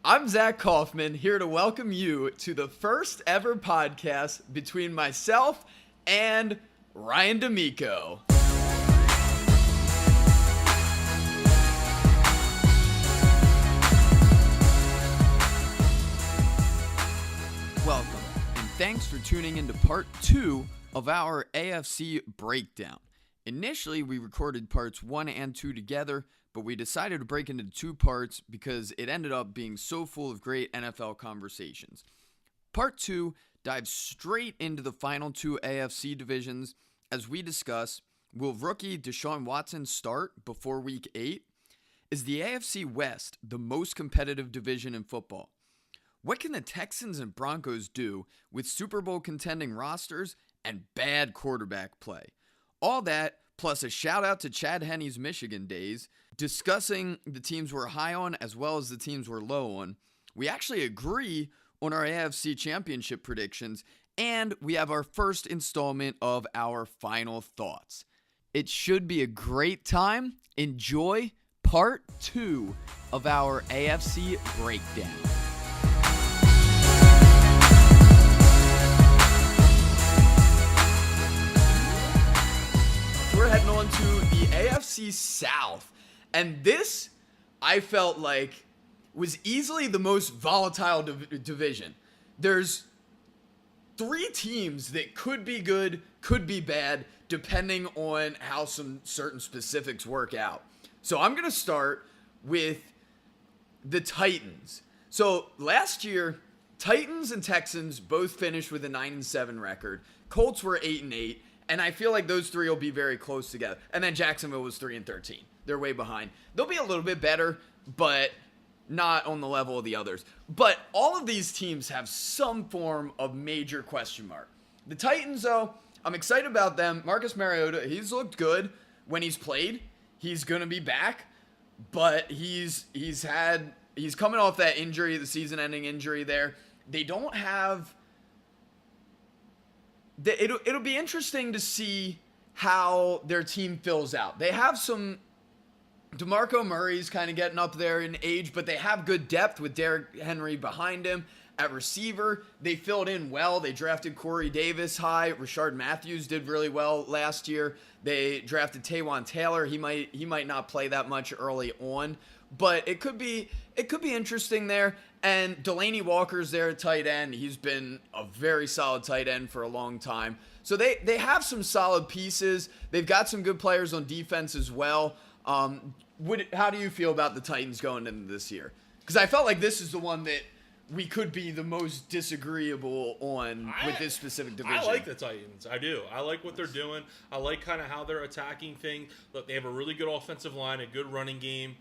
I'm Zach Kaufman, here to welcome you to the first ever podcast between myself and Ryan D'Amico. Welcome, and thanks for tuning into part 2 of our AFC breakdown. Initially, we recorded parts 1 and 2 together, but we decided to break into 2 parts because it ended up being so full of great NFL conversations. Part 2 dives straight into the final 2 AFC divisions as we discuss, will rookie Deshaun Watson start before Week 8? Is the AFC West the most competitive division in football? What can the Texans and Broncos do with Super Bowl contending rosters and bad quarterback play? All that, plus a shout out to Chad Henne's Michigan days, discussing the teams we're high on as well as the teams we're low on. We actually agree on our AFC Championship predictions, and we have our first installment of our final thoughts. It should be a great time. Enjoy part 2 of our AFC breakdown. We're heading on to the AFC South, and this, I felt like, was easily the most volatile division. There's 3 teams that could be good, could be bad, depending on how some certain specifics work out. So I'm going to start with the Titans. So last year, Titans and Texans both finished with a 9-7 record. Colts were 8-8. And I feel like those 3 will be very close together. And then Jacksonville was 3-13. They're way behind. They'll be a little bit better, but not on the level of the others. But all of these teams have some form of major question mark. The Titans, though, I'm excited about them. Marcus Mariota, he's looked good when he's played. He's going to be back, but he's coming off that injury, the season-ending injury there. They don't have... It'll be interesting to see how their team fills out. They have some DeMarco Murray's kind of getting up there in age, but they have good depth with Derrick Henry behind him. At receiver, they filled in well. They drafted Corey Davis high. Rashard Matthews did really well last year. They drafted Taywan Taylor. He might not play that much early on, but it could be interesting there. And Delaney Walker's there at tight end. He's been a very solid tight end for a long time. So they have some solid pieces. They've got some good players on defense as well. How do you feel about the Titans going into this year? Because I felt like this is the one that we could be the most disagreeable on with this specific division. I like the Titans. I do. I like what they're doing. I like kind of how they're attacking things. Look, they have a really good offensive line, a good running game.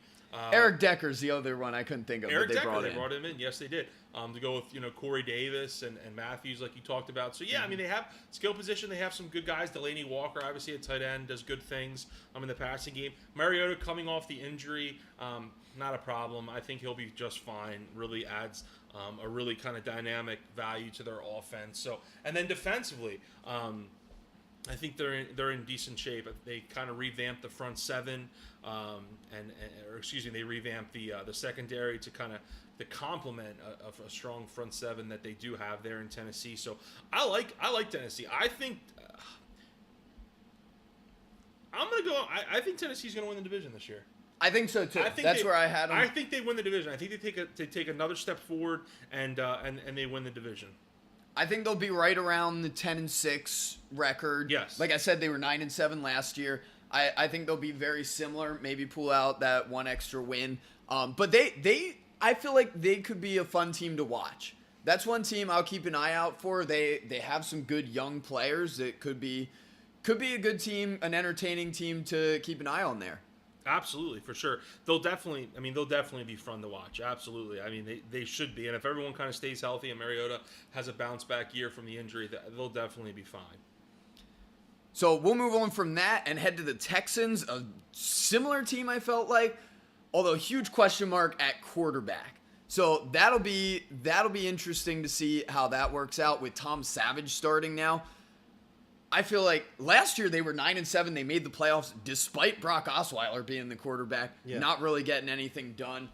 Eric Decker's the other one I couldn't think of. Eric Decker, they brought him in. Yes, they did. To go with Corey Davis and Matthews, like you talked about. So yeah, I mean they have skill position. They have some good guys. Delaney Walker, obviously at tight end, does good things. In the passing game. Mariota coming off the injury, not a problem. I think he'll be just fine. Really adds a really kind of dynamic value to their offense. So and then defensively. I think they're in decent shape. They kind of revamped the front 7, they revamped the secondary to kind of the complement of a strong front 7 that they do have there in Tennessee. So I like Tennessee. I think I think Tennessee's gonna win the division this year. I think so too. That's where I had them. I think they win the division. I think they take another step forward and they win the division. I think they'll be right around the 10-6 record. Yes. Like I said, they were 9-7 last year. I think they'll be very similar. Maybe pull out that one extra win. But I feel like they could be a fun team to watch. That's one team I'll keep an eye out for. They have some good young players that could be a good team, an entertaining team to keep an eye on there. Absolutely, for sure. They'll definitely be fun to watch. Absolutely. I mean, they should be. And if everyone kind of stays healthy and Mariota has a bounce back year from the injury, they'll definitely be fine. So we'll move on from that and head to the Texans, a similar team I felt like, although huge question mark at quarterback. So that'll be interesting to see how that works out with Tom Savage starting now. I feel like last year they were 9-7. They made the playoffs despite Brock Osweiler being the quarterback, not really getting anything done.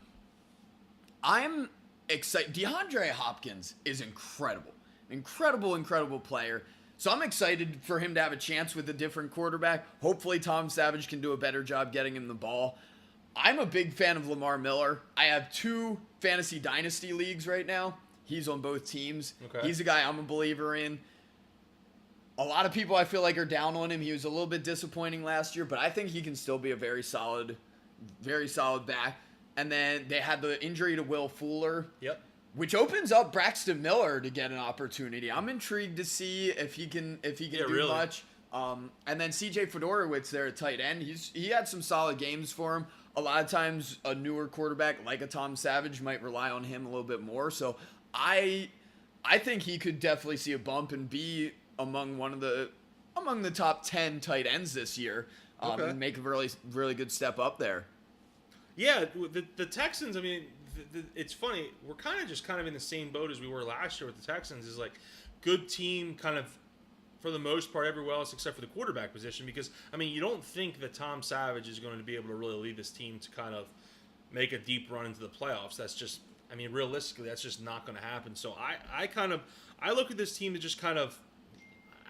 I'm excited. DeAndre Hopkins is incredible. Incredible player. So I'm excited for him to have a chance with a different quarterback. Hopefully Tom Savage can do a better job getting him the ball. I'm a big fan of Lamar Miller. I have 2 fantasy dynasty leagues right now. He's on both teams. Okay. He's a guy I'm a believer in. A lot of people I feel like are down on him. He was a little bit disappointing last year, but I think he can still be a very solid back. And then they had the injury to Will Fuller. Yep. Which opens up Braxton Miller to get an opportunity. I'm intrigued to see if he can do really. much. And then C.J. Fedorowicz there at tight end. He had some solid games for him. A lot of times a newer quarterback like a Tom Savage might rely on him a little bit more. So I think he could definitely see a bump and be among the top 10 tight ends this year. And make a really good step up there. Yeah, the Texans, I mean, it's funny. We're kind of in the same boat as we were last year with the Texans. Is like good team kind of for the most part everywhere else except for the quarterback position. Because, I mean, you don't think that Tom Savage is going to be able to really lead this team to kind of make a deep run into the playoffs. That's just, I mean, realistically, that's just not going to happen. So I look at this team to just kind of,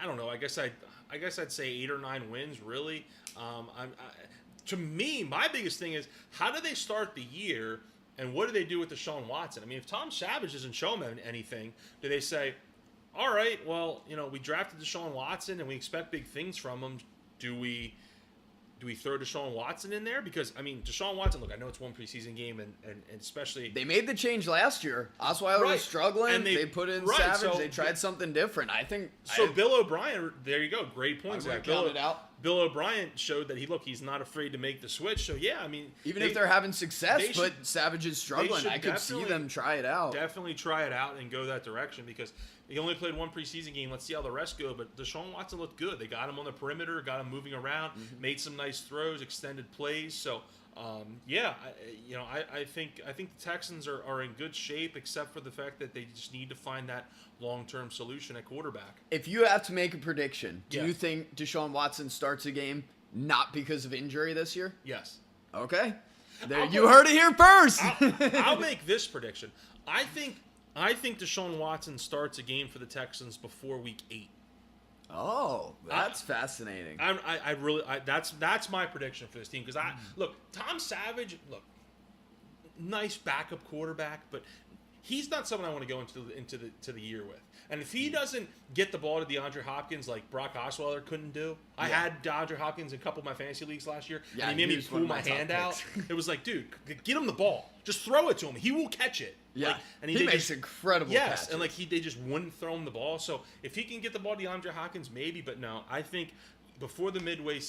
I don't know. I guess I'd say 8 or 9 wins. Really, to me, my biggest thing is how do they start the year, and what do they do with Deshaun Watson? I mean, if Tom Savage doesn't show them anything, do they say, all right, well, we drafted Deshaun Watson and we expect big things from him. Do we throw Deshaun Watson in there? Because, I mean, Deshaun Watson, look, I know it's one preseason game, and especially... They made the change last year. Osweiler was struggling. And they put in Savage. So they tried something different. I think... So Bill O'Brien, there you go. Great point, Zach. Bill O'Brien showed that he's not afraid to make the switch. So, yeah, I mean... Even if they're having success, but Savage is struggling, I could see them try it out. Definitely try it out and go that direction because... He only played one preseason game. Let's see how the rest go. But Deshaun Watson looked good. They got him on the perimeter, got him moving around, made some nice throws, extended plays. So, I think the Texans are in good shape, except for the fact that they just need to find that long-term solution at quarterback. If you have to make a prediction, do you think Deshaun Watson starts a game not because of injury this year? Yes. Okay. You heard it here first. I'll make this prediction. I think Deshaun Watson starts a game for the Texans before week 8. Oh, that's fascinating. That's my prediction for this team because look, Tom Savage, nice backup quarterback, but he's not someone I want to go into the year with. And if he doesn't get the ball to DeAndre Hopkins like Brock Osweiler couldn't do, I had DeAndre Hopkins in a couple of my fantasy leagues last year, and he made me pull my hand out. It was like, dude, get him the ball. Just throw it to him. He will catch it. Yeah, and he makes incredible catches. And they just wouldn't throw him the ball. So if he can get the ball to DeAndre Hopkins, maybe. But no, I think before the midway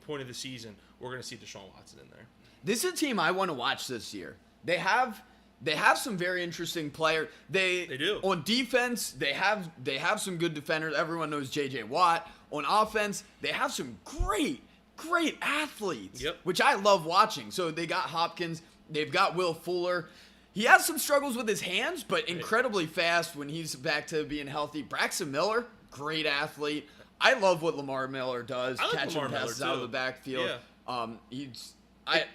point of the season, we're going to see Deshaun Watson in there. This is a team I want to watch this year. They have some very interesting players. They do. On defense, they have some good defenders. Everyone knows J.J. Watt. On offense, they have some great athletes, which I love watching. So they got Hopkins. They've got Will Fuller. He has some struggles with his hands, but incredibly fast when he's back to being healthy. Braxton Miller, great athlete. I love what Lamar Miller does, catching passes out of the backfield. Yeah.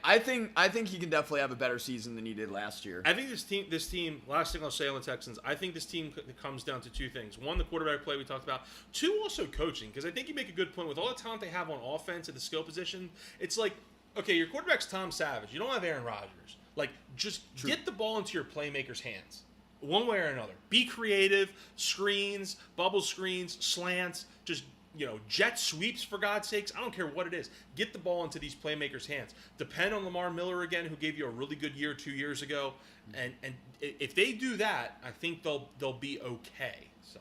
I think he can definitely have a better season than he did last year. I think this team. Last thing I'll say on the Texans, I think this team comes down to 2 things. 1, the quarterback play we talked about. 2, also coaching, because I think you make a good point with all the talent they have on offense at the skill position. It's like, okay, your quarterback's Tom Savage. You don't have Aaron Rodgers. Like, just get the ball into your playmakers' hands, one way or another. Be creative, screens, bubble screens, slants, just, jet sweeps, for God's sakes. I don't care what it is. Get the ball into these playmakers' hands. Depend on Lamar Miller again, who gave you a really good year 2 years ago. And if they do that, I think they'll be okay. So,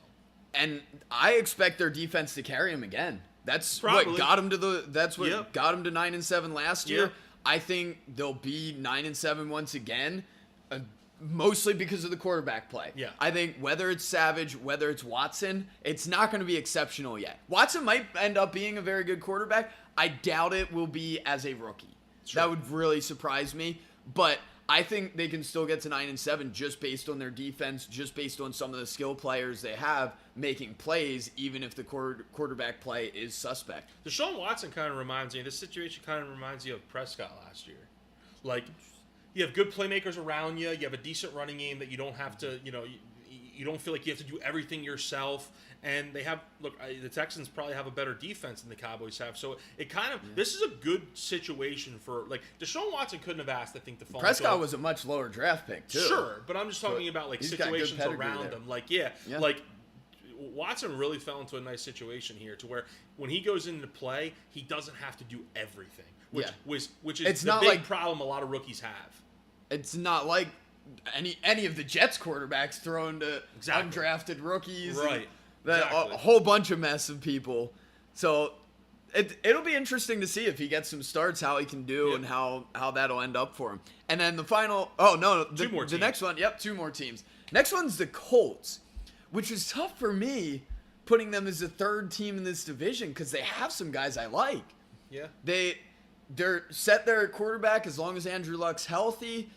and I expect their defense to carry him again. That's Probably. what got him to got him to 9-7 last year. Yep. I think they'll be 9-7 once again, mostly because of the quarterback play. Yeah. I think whether it's Savage, whether it's Watson, it's not going to be exceptional yet. Watson might end up being a very good quarterback. I doubt it will be as a rookie. Sure. That would really surprise me. But I think they can still get to 9-7 just based on their defense, just based on some of the skill players they have making plays, even if the quarterback play is suspect. Deshaun Watson kind of reminds me, this situation kind of reminds you of Prescott last year. Like, You have good playmakers around you. You have a decent running game that you don't have to, you don't feel like you have to do everything yourself. And they have, the Texans probably have a better defense than the Cowboys have. So it kind of, this is a good situation for, Deshaun Watson couldn't have asked, I think, to fall. Prescott was a much lower draft pick, too. Sure, but I'm just talking about, situations around him. Watson really fell into a nice situation here to where when he goes into play, he doesn't have to do everything, which is the big problem a lot of rookies have. It's not like any of the Jets quarterbacks thrown to undrafted rookies. Right. A whole bunch of mess of people. So it'll be interesting to see if he gets some starts, how he can do, and how that'll end up for him. And then the final, the next one, two more teams. Next one's the Colts, which is tough for me putting them as the third team in this division because they have some guys I like. Yeah. They're set their quarterback as long as Andrew Luck's healthy.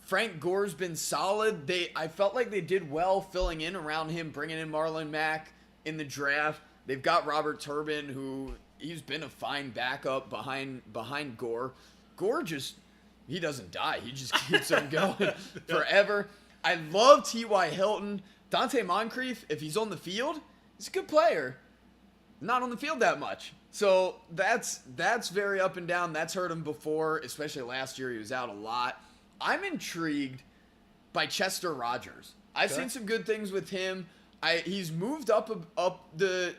Frank Gore's been solid. I felt like they did well filling in around him, bringing in Marlon Mack in the draft. They've got Robert Turbin, who he's been a fine backup behind Gore. Gore he doesn't die. He just keeps on going forever. I love T.Y. Hilton. Dante Moncrief, if he's on the field, he's a good player. Not on the field that much. So that's very up and down. That's hurt him before, especially last year. He was out a lot. I'm intrigued by Chester Rogers. I've seen some good things with him. He's moved up the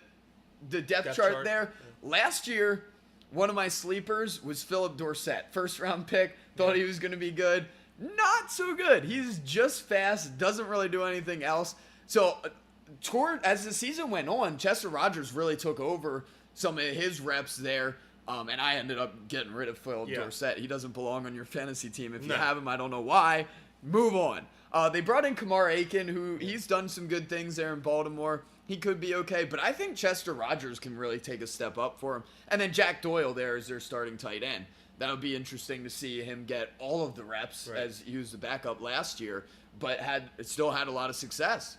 depth chart there. Yeah. Last year, one of my sleepers was Philip Dorsett. First round pick. Thought he was going to be good. Not so good. He's just fast. Doesn't really do anything else. So as the season went on, Chester Rogers really took over some of his reps there. And I ended up getting rid of Phil Dorsett. He doesn't belong on your fantasy team. If you have him, I don't know why. Move on. They brought in Kamar Aiken, who he's done some good things there in Baltimore. He could be okay. But I think Chester Rogers can really take a step up for him. And then Jack Doyle there is their starting tight end. That'll be interesting to see him get all of the reps as he was the backup last year, but still had a lot of success.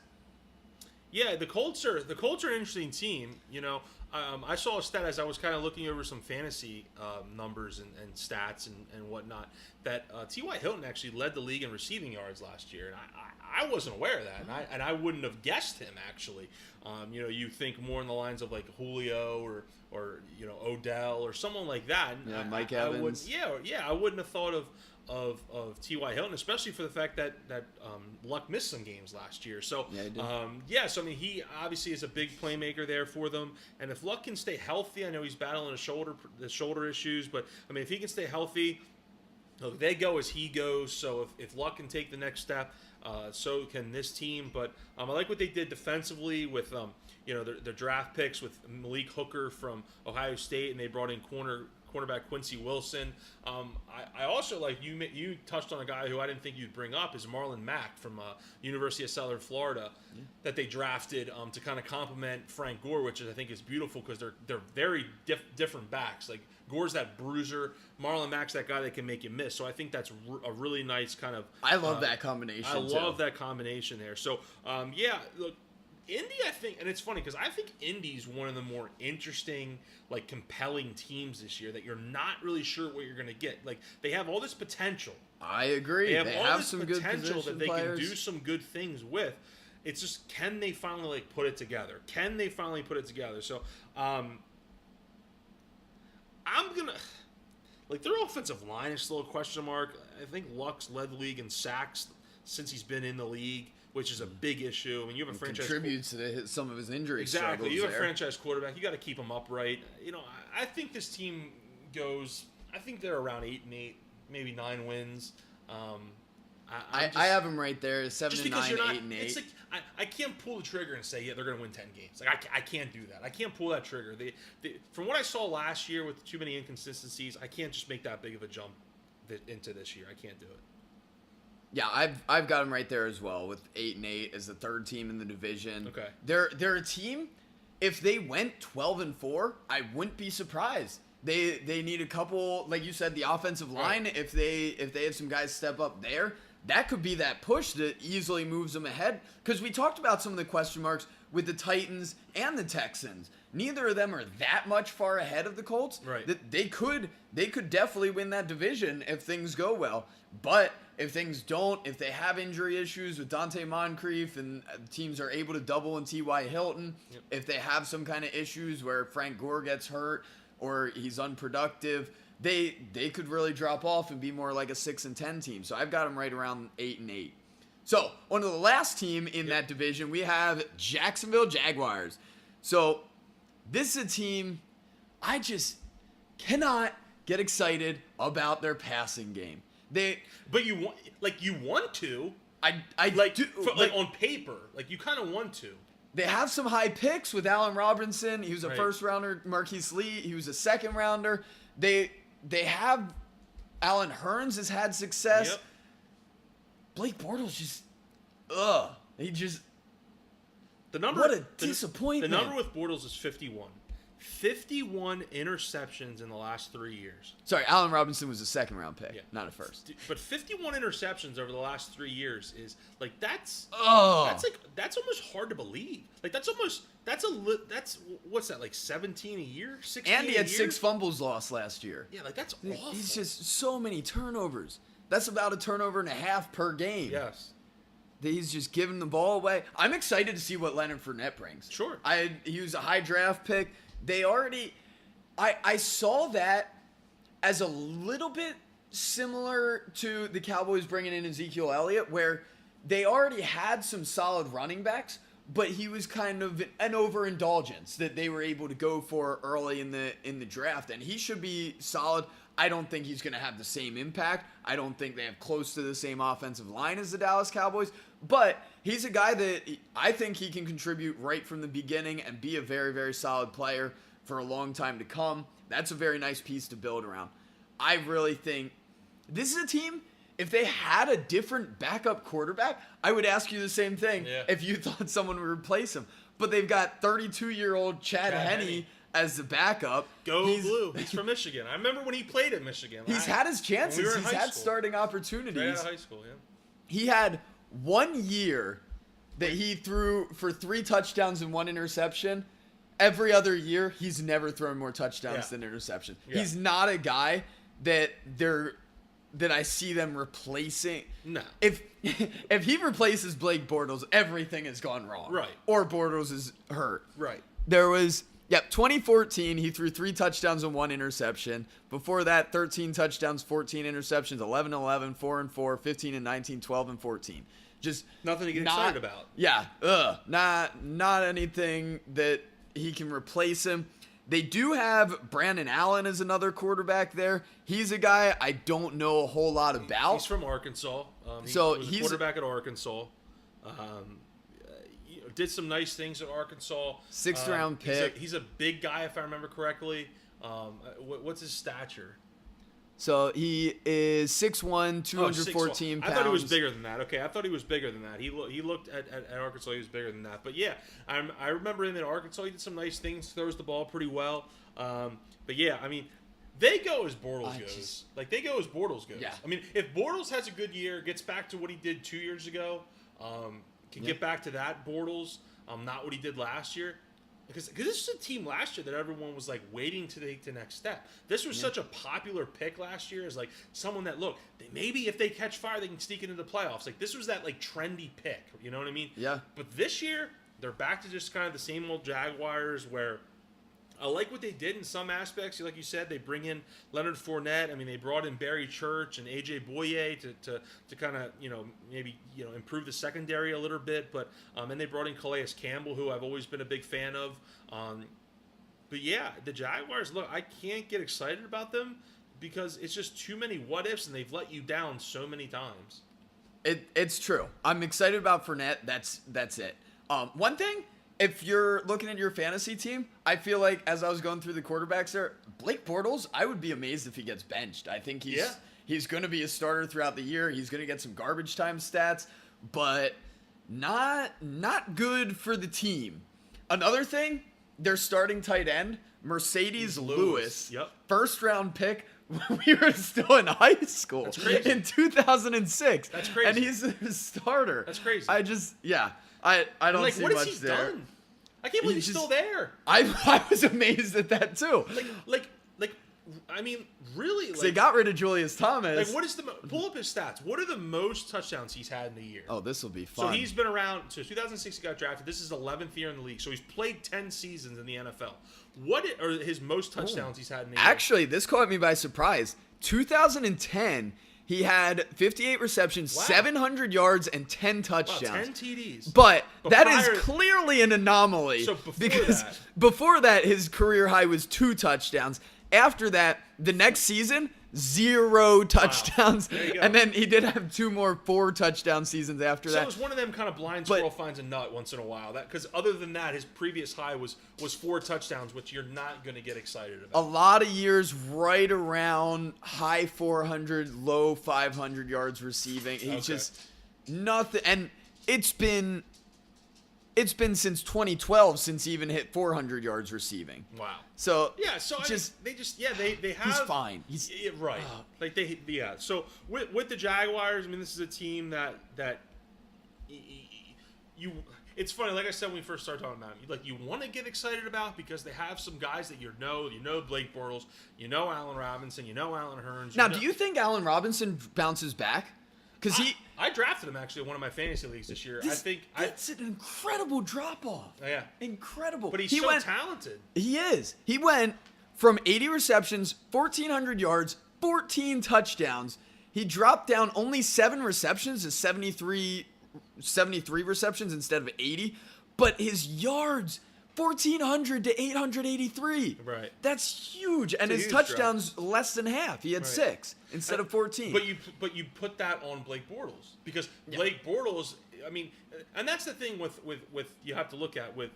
Yeah, the Colts are an interesting team. I saw a stat as I was kind of looking over some fantasy numbers and stats and whatnot that T.Y. Hilton actually led the league in receiving yards last year, and I wasn't aware of that, and I wouldn't have guessed him actually. You think more in the lines of like Julio or Odell or someone like that. Yeah, Mike Evans. I wouldn't have thought of T.Y. Hilton, especially for the fact that Luck missed some games last year. So, so I mean, he obviously is a big playmaker there for them. And if Luck can stay healthy, I know he's battling the shoulder issues, but I mean, if he can stay healthy, they go as he goes. So if Luck can take the next step, so can this team. But I like what they did defensively with their draft picks with Malik Hooker from Ohio State, and they brought in cornerback Quincy Wilson. I also like you touched on a guy who I didn't think you'd bring up is Marlon Mack from University of Southern Florida that they drafted to kind of complement Frank Gore, which I think is beautiful because they're very different backs. Like Gore's that bruiser, Marlon Mack's that guy that can make you miss. So I think that's a really nice kind of. I love that combination. I love that combination there. So look. Indy, I think, and it's funny because I think Indy's one of the more interesting, compelling teams this year that you're not really sure what you're going to get. Like, they have all this potential. I agree. They have some potential that they can do some good things with. It's just, can they finally, put it together? So, I'm going to, their offensive line is still a question mark. I think Luck's led the league in sacks since he's been in the league, which is a big issue. I mean, you have a franchise contributes to some of his injuries. Exactly. You have a franchise quarterback. You got to keep him upright. I think this team goes. I think they're around 8-8, maybe 9 wins. I have them right there, 7-9, 8-8. It's like I can't pull the trigger and say they're going to win 10 games. I can't do that. I can't pull that trigger. From what I saw last year with too many inconsistencies, I can't just make that big of a jump into this year. I can't do it. Yeah, I've got them right there as well with 8-8 as the third team in the division. Okay, they're a team. If they went 12-4, I wouldn't be surprised. They need a couple, like you said, the offensive line. Right. If they have some guys step up there, that could be that push that easily moves them ahead. Because we talked about some of the question marks with the Titans and the Texans. Neither of them are that much far ahead of the Colts. Right. That they could definitely win that division if things go well. But if things don't, if they have injury issues with Dante Moncrief and teams are able to double in T.Y. Hilton, if they have some kind of issues where Frank Gore gets hurt or he's unproductive, they could really drop off and be more like a 6-10 team. So I've got them right around 8-8. So on to the last team in that division, we have Jacksonville Jaguars. So this is a team I just cannot get excited about their passing game. But you want to. I like do, like on paper, like you kind of want to. They have some high picks with Allen Robinson. He was a first rounder. Marquise Lee, he was a second rounder. They have Allen Hurns has had success. Yep. Blake Bortles just he just what a disappointment. The number with Bortles is 51. 51 interceptions in the last 3 years. Sorry, Allen Robinson was a second round pick, not a first. But 51 interceptions over the last 3 years is like that's almost hard to believe. Like that's what's that, like 17 a year, 16 And he had a year? 6 fumbles lost last year. Yeah, like that's awful. He's just so many turnovers. That's about a turnover and a half per game. Yes. He's just giving the ball away. I'm excited to see what Leonard Fournette brings. Sure. He was a high draft pick. I saw that as a little bit similar to the Cowboys bringing in Ezekiel Elliott, where they already had some solid running backs, but he was kind of an overindulgence that they were able to go for early in the draft, and he should be solid. I don't think he's going to have the same impact. I don't think they have close to the same offensive line as the Dallas Cowboys, but he's a guy that I think he can contribute right from the beginning and be a very, very solid player for a long time to come. That's a very nice piece to build around. I really think this is a team, if they had a different backup quarterback, I would ask you the same thing if you thought someone would replace him. But they've got 32-year-old Chad Henne as the backup. Blue. He's from Michigan. I remember when he played at Michigan. He's had his chances. He's had starting opportunities. Right out of high school, yeah. He had 1 year that he threw for 3 touchdowns and 1 interception. Every other year, he's never thrown more touchdowns than interception. Yeah. He's not a guy that I see them replacing. No. If he replaces Blake Bortles, everything has gone wrong. Right. Or Bortles is hurt. Right. There was 2014, he threw 3 touchdowns and 1 interception. Before that, 13 touchdowns, 14 interceptions, 11-11, 4-4, 15-19, 12-14. Just nothing to get excited about. Yeah. Not anything that he can replace him. They do have Brandon Allen as another quarterback there. He's a guy I don't know a whole lot about. He's from Arkansas. He's a quarterback at Arkansas. Did some nice things at Arkansas. 6th round pick. He's a big guy, if I remember correctly. What's his stature? So he is 6'1", 214 pounds. I thought he was bigger than that. Okay, I thought he was bigger than that. He looked at Arkansas, he was bigger than that. But yeah, I remember him in Arkansas. He did some nice things, throws the ball pretty well. But yeah, I mean, they go as Bortles goes. They go as Bortles goes. Yeah. I mean, if Bortles has a good year, gets back to what he did 2 years ago, can get back to that Bortles, not what he did last year. Because this is a team last year that everyone was waiting to take the next step. This was such a popular pick last year as someone that maybe if they catch fire they can sneak into the playoffs. This was that trendy pick. You know what I mean? Yeah. But this year they're back to just kind of the same old Jaguars where I like what they did in some aspects. Like you said, they bring in Leonard Fournette. I mean, they brought in Barry Church and A.J. Boye to kind of, maybe, improve the secondary a little bit. But and they brought in Calais Campbell, who I've always been a big fan of. But yeah, the Jaguars, look, I can't get excited about them because it's just too many what-ifs, and they've let you down so many times. It's true. I'm excited about Fournette. That's it. One thing, if you're looking at your fantasy team, I feel like as I was going through the quarterbacks there, Blake Bortles, I would be amazed if he gets benched. I think he's going to be a starter throughout the year. He's going to get some garbage time stats, but not good for the team. Another thing, their starting tight end, Mercedes Lewis, 1st round pick, we were still in high school. That's crazy. In 2006. That's crazy. And he's the starter. That's crazy. I don't Like, see what much has he there. done? I can't believe he's still there. I was amazed at that too. I mean, really? They got rid of Julius Thomas. Like, what is pull up his stats? What are the most touchdowns he's had in a year? Oh, this will be fun. So he's been around. So 2006 he got drafted. This is 11th year in the league. So he's played 10 seasons in the NFL. What are his most touchdowns he's had in a year? Actually, this caught me by surprise. 2010, he had 58 receptions, 700 yards, and 10 touchdowns. Wow, 10 TDs. But that is clearly an anomaly. So before that, his career high was 2 touchdowns. After that, the next season, 0 touchdowns. There you go. And then he did have 2 more 4-touchdown seasons after that. So it was one of them kind of blind squirrel finds a nut once in a while. Because other than that, his previous high was 4 touchdowns, which you're not going to get excited about. A lot of years right around high 400, low 500 yards receiving. He's just nothing. And it's been since 2012 since he even hit 400 yards receiving. Wow. So yeah, so they have. He's fine. He's right. So with the Jaguars, I mean, this is a team that you. It's funny, like I said when we first started talking about him, you want to get excited about because they have some guys that you know Blake Bortles, Allen Robinson, Allen Hurns. Now, do you think Allen Robinson bounces back? Because I drafted him actually in one of my fantasy leagues this year. That's an incredible drop off. Oh, yeah, incredible. But he's so talented. He is. He went from 80 receptions, 1,400 yards, 14 touchdowns. He dropped down only 7 receptions to 73 receptions instead of 80. But his yards, 1,400 to 883. Right. That's huge. And his touchdowns less than half. He had 6 instead of 14. But you put that on Blake Bortles because Blake Bortles. I mean, and that's the thing with you have to look at with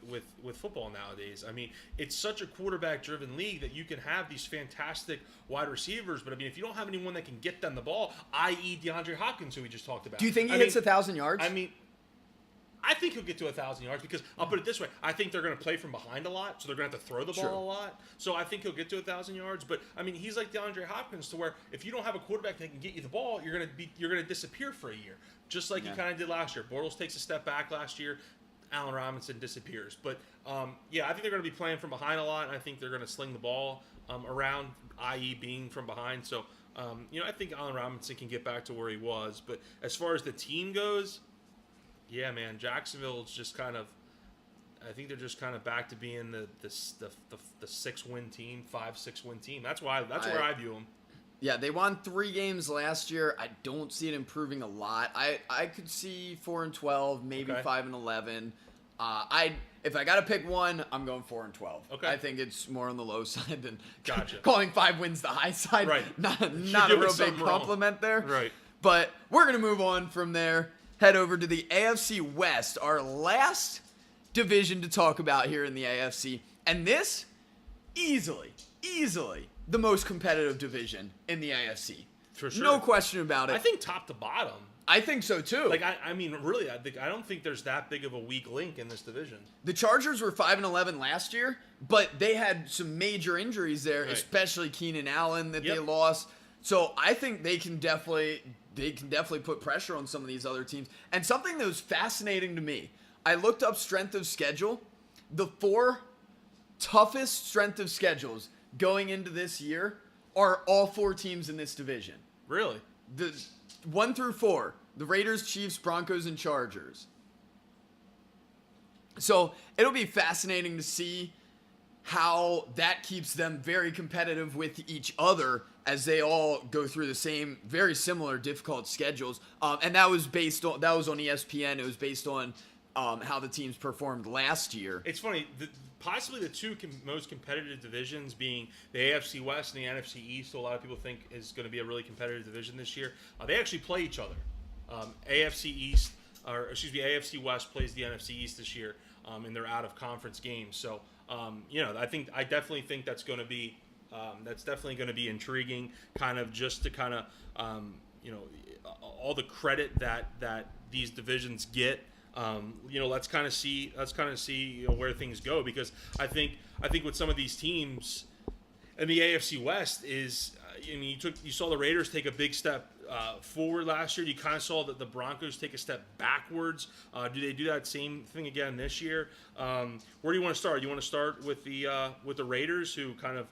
football nowadays. I mean, it's such a quarterback-driven league that you can have these fantastic wide receivers, but I mean, if you don't have anyone that can get them the ball, i.e. DeAndre Hopkins, who we just talked about. Do you think he hits 1,000 yards? I mean, I think he'll get to 1,000 yards because I'll put it this way: I think they're going to play from behind a lot, so they're going to have to throw the ball a lot. So I think he'll get to 1,000 yards. But I mean, he's like DeAndre Hopkins, to where if you don't have a quarterback that can get you the ball, you're going to disappear for a year, just like he kind of did last year. Bortles takes a step back last year. Allen Robinson disappears. But I think they're going to be playing from behind a lot, and I think they're going to sling the ball around, i.e. being from behind. So I think Allen Robinson can get back to where he was. But as far as the team goes, yeah, man, Jacksonville's just kind of. I think they're just kind of back to being the 6-win team, 5-6-win team. That's where I view them. Yeah, they won 3 games last year. I don't see it improving a lot. I could see 4-12, maybe 5-11. If I got to pick one, I'm going 4-12. Okay. I think it's more on the low side than Gotcha. calling 5 wins the high side. Right. Not a real big compliment there. Right. But we're gonna move on from there. Head over to the AFC West, our last division to talk about here in the AFC. And this, easily, the most competitive division in the AFC. For sure. No question about it. I think top to bottom. I think so, too. I mean, really, I don't think there's that big of a weak link in this division. The Chargers were 5-11 last year, but they had some major injuries there, especially Keenan Allen that they lost. So I think they can definitely put pressure on some of these other teams. And something that was fascinating to me, I looked up strength of schedule. The 4 toughest strength of schedules going into this year are all 4 teams in this division. Really? The 1 through 4, the Raiders, Chiefs, Broncos, and Chargers. So it'll be fascinating to see how that keeps them very competitive with each other as they all go through the same, very similar, difficult schedules. And that was on ESPN. It was based on how the teams performed last year. It's funny. Possibly the 2 most competitive divisions being the AFC West and the NFC East, so a lot of people think is going to be a really competitive division this year. They actually play each other. AFC West plays the NFC East this year in their out of conference games. So I definitely think that's going to be intriguing. Kind of just to kind of all the credit that these divisions get. Let's kind of see where things go, because I think with some of these teams in the AFC West is I mean, you saw the Raiders take a big step forward last year. You kind of saw that the Broncos take a step backwards. Do they do that same thing again this year? Where do you want to start? You want to start with the Raiders, who kind of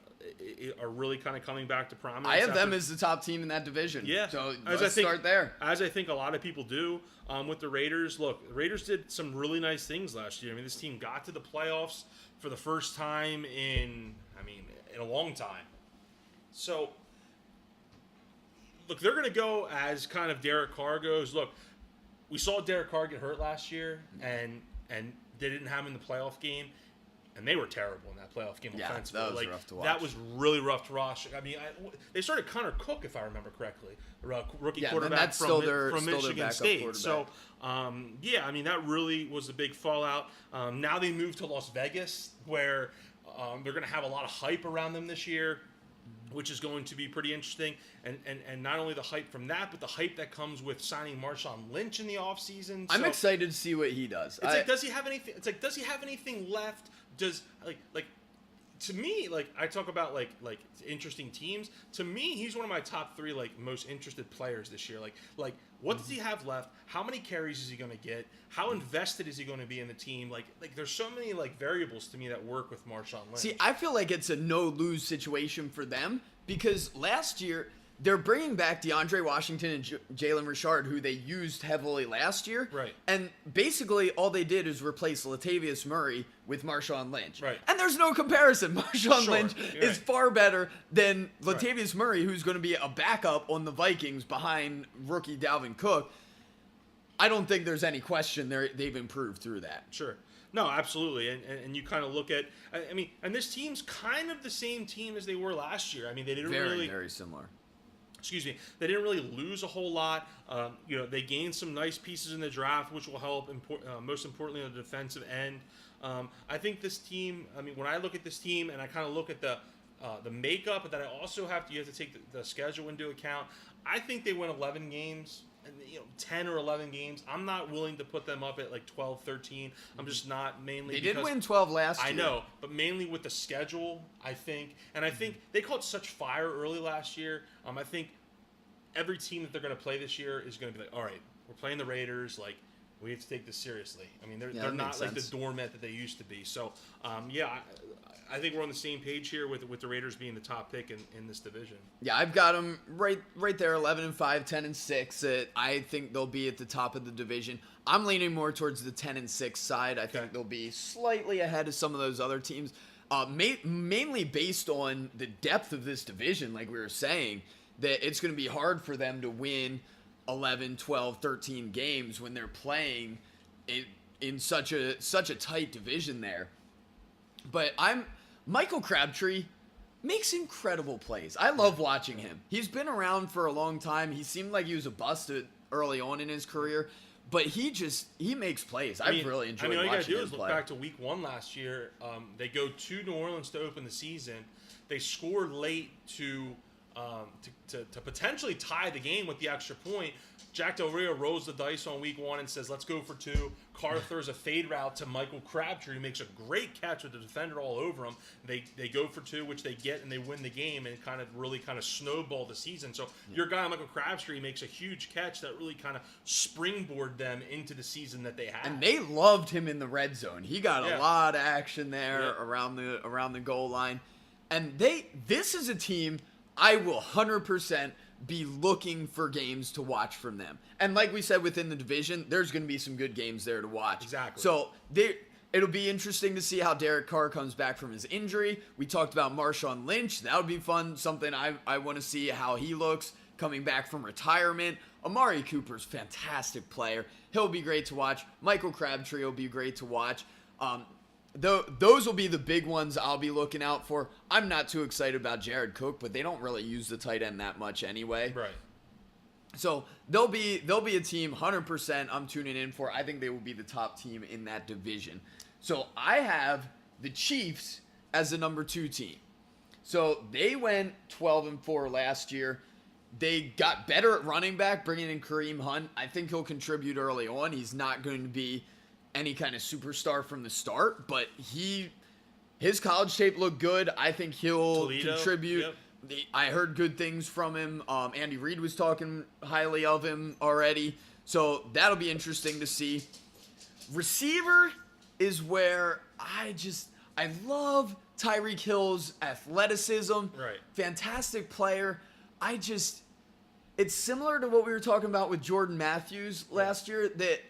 are really kind of coming back to prominence? I have them as the top team in that division. Yeah, so let's start there. As I think a lot of people do with the Raiders. Look, the Raiders did some really nice things last year. I mean, this team got to the playoffs for the first time in a long time. So, look, they're going to go as kind of Derek Carr goes. Look, we saw Derek Carr get hurt last year, and they didn't have him in the playoff game, and they were terrible in that playoff game offensively. That was rough to watch. That was really rough to watch. I mean, they started Connor Cook, if I remember correctly, rookie quarterback from Michigan State. So, I mean, that really was a big fallout. Now they moved to Las Vegas, where they're going to have a lot of hype around them this year, which is going to be pretty interesting. And not only the hype from that, but the hype that comes with signing Marshawn Lynch in the offseason. I'm excited to see what he does. Does he have anything? It's like, does he have anything left? Does to me, I talk about like interesting teams. To me, he's one of my top 3 most interested players this year. What does he have left? How many carries is he going to get? How invested is he going to be in the team? There's so many variables to me that work with Marshawn Lynch. See, I feel like it's a no-lose situation for them, because last year they're bringing back DeAndre Washington and Jalen Richard, who they used heavily last year. Right. And basically all they did is replace Latavius Murray with Marshawn Lynch. Right. And there's no comparison. Marshawn Lynch is far better than Latavius Murray, who's going to be a backup on the Vikings behind rookie Dalvin Cook. I don't think there's any question they've improved through that. Sure. No, absolutely. And you kind of look at, and this team's kind of the same team as they were last year. I mean, they didn't very similar. They didn't really lose a whole lot. They gained some nice pieces in the draft, which will help, most importantly, on the defensive end. I think this team, when I look at this team and I kind of look at the makeup, but then I also you have to take the schedule into account. I think they win 11 games. 10 or 11 games. I'm not willing to put them up at 12, 13. I'm just not, mainly They did win 12 last year. I know, but mainly with the schedule, I think. And I think they caught such fire early last year. I think every team that they're going to play this year is going to be all right, we're playing the Raiders. We have to take this seriously. I mean, they're not the doormat that they used to be. So, I think we're on the same page here with the Raiders being the top pick in this division. Yeah, I've got them right there, 11-5, 10-6. I think they'll be at the top of the division. I'm leaning more towards the 10-6 side. I think they'll be slightly ahead of some of those other teams, mainly based on the depth of this division. Like we were saying, that it's going to be hard for them to win 11, 12, 13 games when they're playing in such a tight division there. But Michael Crabtree makes incredible plays. I love watching him. He's been around for a long time. He seemed like he was a bust early on in his career, but he makes plays. I've really enjoyed watching him play. All you got to do is look back to week 1 last year. They go to New Orleans to open the season. They scored late to potentially tie the game with the extra point. Jack Del Rio rolls the dice on week 1 and says, let's go for 2. Carr throws a fade route to Michael Crabtree, who makes a great catch with the defender all over him. They go for 2, which they get, and they win the game, and really snowball the season. So your guy, Michael Crabtree, makes a huge catch that really kind of springboard them into the season that they had. And they loved him in the red zone. He got a lot of action there around the goal line. And this is a team I will 100% be looking for games to watch from them. And like we said, within the division, there's going to be some good games there to watch. Exactly. So it'll be interesting to see how Derek Carr comes back from his injury. We talked about Marshawn Lynch. That would be fun. Something I want to see how he looks coming back from retirement. Amari Cooper's a fantastic player. He'll be great to watch. Michael Crabtree will be great to watch. Those will be the big ones I'll be looking out for. I'm not too excited about Jared Cook, but they don't really use the tight end that much anyway. Right. So they'll be a team 100% I'm tuning in for. I think they will be the top team in that division. So I have the Chiefs as the number 2 team. So they went 12-4 last year. They got better at running back, bringing in Kareem Hunt. I think he'll contribute early on. He's not going to be any kind of superstar from the start, but his college tape looked good. I think he'll contribute. I heard good things from him. Andy Reid was talking highly of him already. So that'll be interesting to see. Receiver is where I love Tyreek Hill's athleticism. Right. Fantastic player. It's similar to what we were talking about with Jordan Matthews last year, that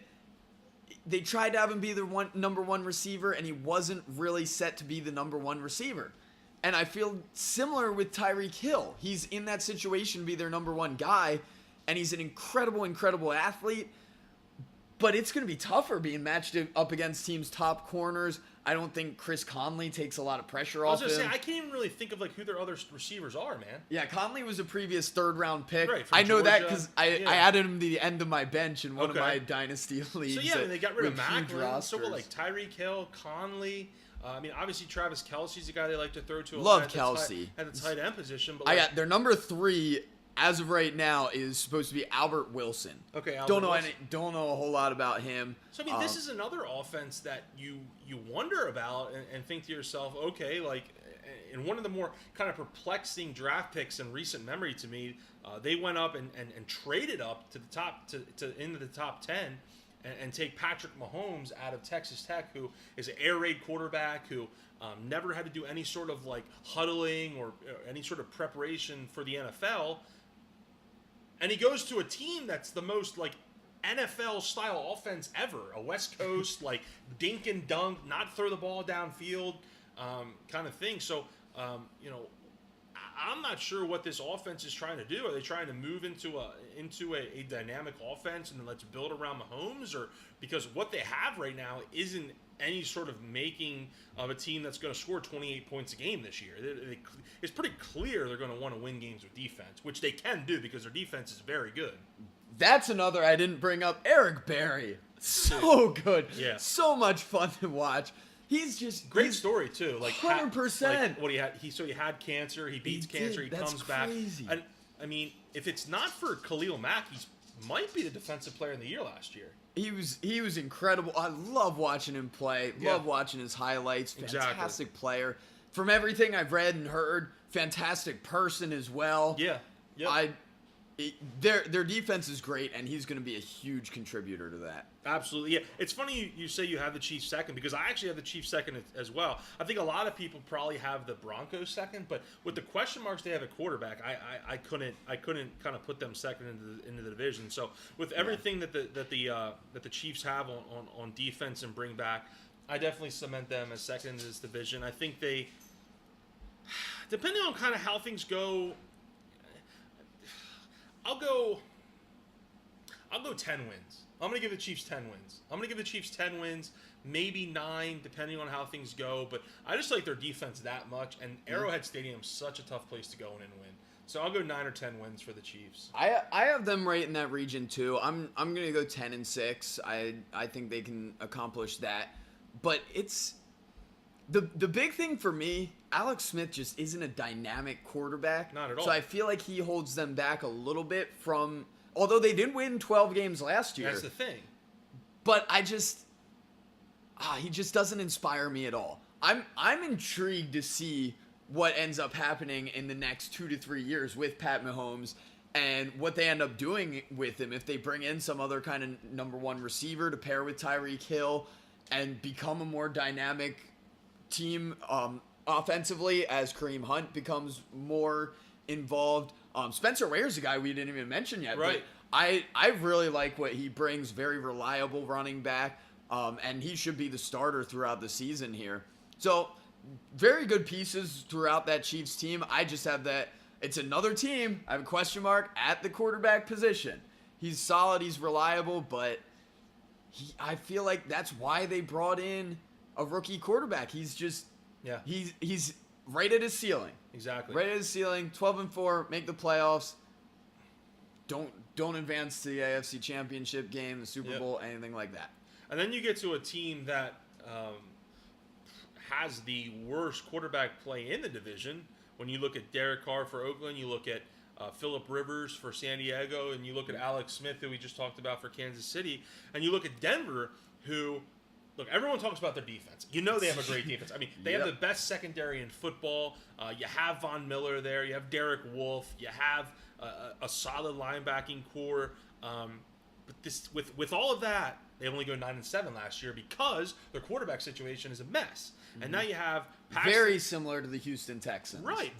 they tried to have him be the number one receiver, and he wasn't really set to be the number one receiver. And I feel similar with Tyreek Hill. He's in that situation to be their number one guy, and he's an incredible, incredible athlete. But it's going to be tougher being matched up against teams' top corners. I don't think Chris Conley takes a lot of pressure off him. I was going to say, I can't even really think of who their other receivers are, man. Yeah, Conley was a previous third-round pick. Right, I know Georgia. that because I added him to the end of my bench in one of my dynasty leagues. So, yeah, they got rid of Macklin. So, rosters. Tyreek Hill, Conley. Obviously, Travis Kelce's a guy they like to throw to. Love Kelce. At the tight end position. But their number 3, as of right now, is supposed to be Albert Wilson. Okay, Don't know a whole lot about him. So, this is another offense that you wonder about and think to yourself, okay, in one of the more kind of perplexing draft picks in recent memory to me, they went up and traded up to the top to into the top 10 and take Patrick Mahomes out of Texas Tech, who is an air raid quarterback who never had to do any sort of huddling or any sort of preparation for the NFL. And he goes to a team that's the most NFL style offense ever, a West Coast dink and dunk, not throw the ball downfield kind of thing. So I'm not sure what this offense is trying to do. Are they trying to move into a dynamic offense and then let's build around Mahomes, or because what they have right now isn't any sort of making of a team that's going to score 28 points a game this year. It's pretty clear they're going to want to win games with defense, which they can do because their defense is very good. That's another I didn't bring up. Eric Berry. So good. Yeah. So much fun to watch. He's just great story too. 100%. What he had cancer. He beats cancer. He comes back. And I mean, if it's not for Khalil Mack, he might be the defensive player in the year last year. He was incredible. I love watching him play. Love watching his highlights. Fantastic player. From everything I've read and heard, fantastic person as well. Yeah. Yep. Their defense is great, and he's going to be a huge contributor to that. Absolutely, yeah. It's funny you say you have the Chiefs second, because I actually have the Chiefs second as well. I think a lot of people probably have the Broncos second, but with the question marks they have at quarterback, I couldn't kind of put them second into the division. So with everything that the Chiefs have on defense and bring back, I definitely cement them as second in this division. I think they, depending on kind of how things go, I'll go 10 wins. I'm going to give the Chiefs 10 wins. Maybe 9, depending on how things go. But I just like their defense that much. And Arrowhead Stadium's such a tough place to go in and win. So I'll go 9 or 10 wins for the Chiefs. I have them right in that region too. I'm going to go 10-6. I think they can accomplish that. But it's the big thing for me, Alex Smith just isn't a dynamic quarterback. Not at all. So I feel like he holds them back a little bit from, although they did win 12 games last year. That's the thing. But he just doesn't inspire me at all. I'm intrigued to see what ends up happening in the next 2 to 3 years with Pat Mahomes and what they end up doing with him if they bring in some other kind of number one receiver to pair with Tyreek Hill and become a more dynamic team offensively as Kareem Hunt becomes more involved. Spencer Ware's a guy we didn't even mention yet. Right. But I really like what he brings. Very reliable running back. And he should be the starter throughout the season here. So very good pieces throughout that Chiefs team. I just have that it's another team. I have a question mark at the quarterback position. He's solid. He's reliable, but I feel like that's why they brought in a rookie quarterback. He's just he's right at his ceiling. Exactly. Right at his ceiling. 12-4, make the playoffs. Don't advance to the AFC Championship game, the Super Bowl, anything like that. And then you get to a team that has the worst quarterback play in the division. When you look at Derek Carr for Oakland, you look at Phillip Rivers for San Diego, and you look at Alex Smith, who we just talked about for Kansas City, and you look at Denver, who look, everyone talks about their defense. You know they have a great defense. I mean, they have the best secondary in football. You have Von Miller there. You have Derek Wolfe. You have a solid linebacking core. But this, with all of that, they only go 9-7 last year because their quarterback situation is a mess. And now you have Paxton, very similar to the Houston Texans. Right.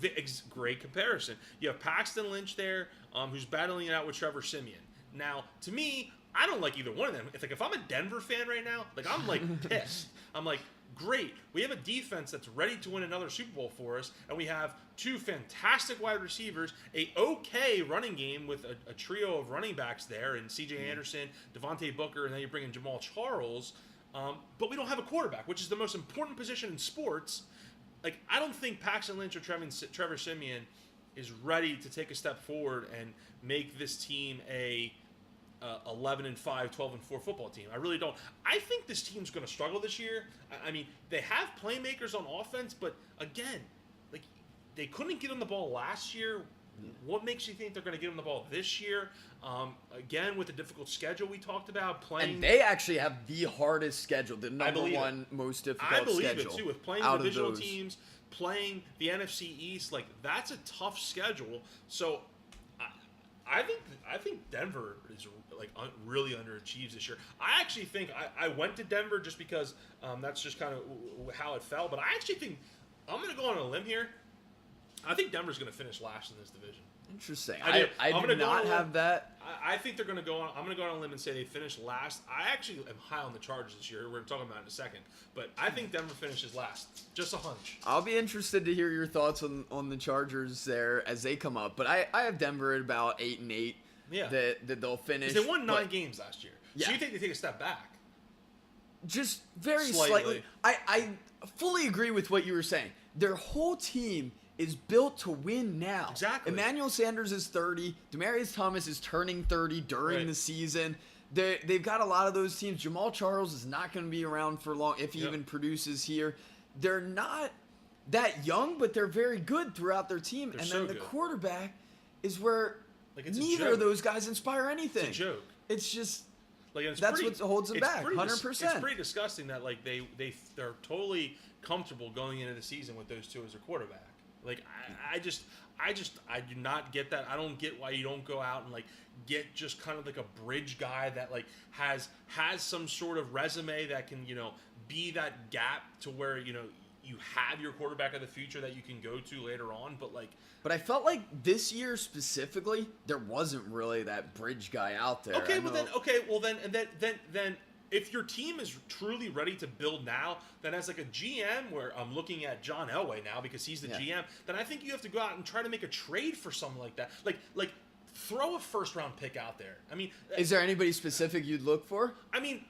Great comparison. You have Paxton Lynch there, who's battling it out with Trevor Siemian. Now, to me, I don't like either one of them. If I'm a Denver fan right now, I'm pissed. I'm like, great. We have a defense that's ready to win another Super Bowl for us, and we have two fantastic wide receivers, a okay running game with a trio of running backs there, and C.J. Anderson, Devontae Booker, and then you bring in Jamal Charles. But we don't have a quarterback, which is the most important position in sports. I don't think Paxton Lynch or Trevor Siemian is ready to take a step forward and make this team a 11-5, 12-4 football team. I really don't. I think this team's going to struggle this year. I mean, they have playmakers on offense, but again, they couldn't get on the ball last year. What makes you think they're going to get on the ball this year? Again, with the difficult schedule we talked about, playing. And they actually have the hardest schedule, the number one most difficult schedule. I believe it too. With playing divisional teams, playing the NFC East, that's a tough schedule. So I think Denver is really underachieves this year. I actually think I went to Denver just because that's just kind of how it fell. But I actually think I'm going to go on a limb here. I think Denver's going to finish last in this division. Interesting. I do not have that. I think they're going to go on. I'm going to go on a limb and say they finish last. I actually am high on the Chargers this year. We're going to talk about it in a second. But I think Denver finishes last. Just a hunch. I'll be interested to hear your thoughts on the Chargers there as they come up. But I have Denver at about 8-8. Yeah. That they'll finish. They won 9 games last year. Yeah. So you think they take a step back? Just very slightly. I fully agree with what you were saying. Their whole team is built to win now. Exactly. Emmanuel Sanders is 30. Demarius Thomas is turning 30 during the season. They've got a lot of those teams. Jamal Charles is not going to be around for long if he even produces here. They're not that young, but they're very good throughout their team. They're and so then the good. quarterback is where It's neither of those guys inspire anything. It's a joke. It's just that's what holds them back, 100%. It's pretty disgusting that they're totally comfortable going into the season with those two as a quarterback. I do not get that. I don't get why you don't go out and get just kind of a bridge guy that has some sort of resume that can be that gap to where you have your quarterback of the future that you can go to later on. But I felt like this year specifically there wasn't really that bridge guy out there. Then if your team is truly ready to build now, then as a GM, where I'm looking at John Elway now because he's the GM, then I think you have to go out and try to make a trade for something like that. Throw a first-round pick out there. I mean, is there anybody specific you'd look for? I mean,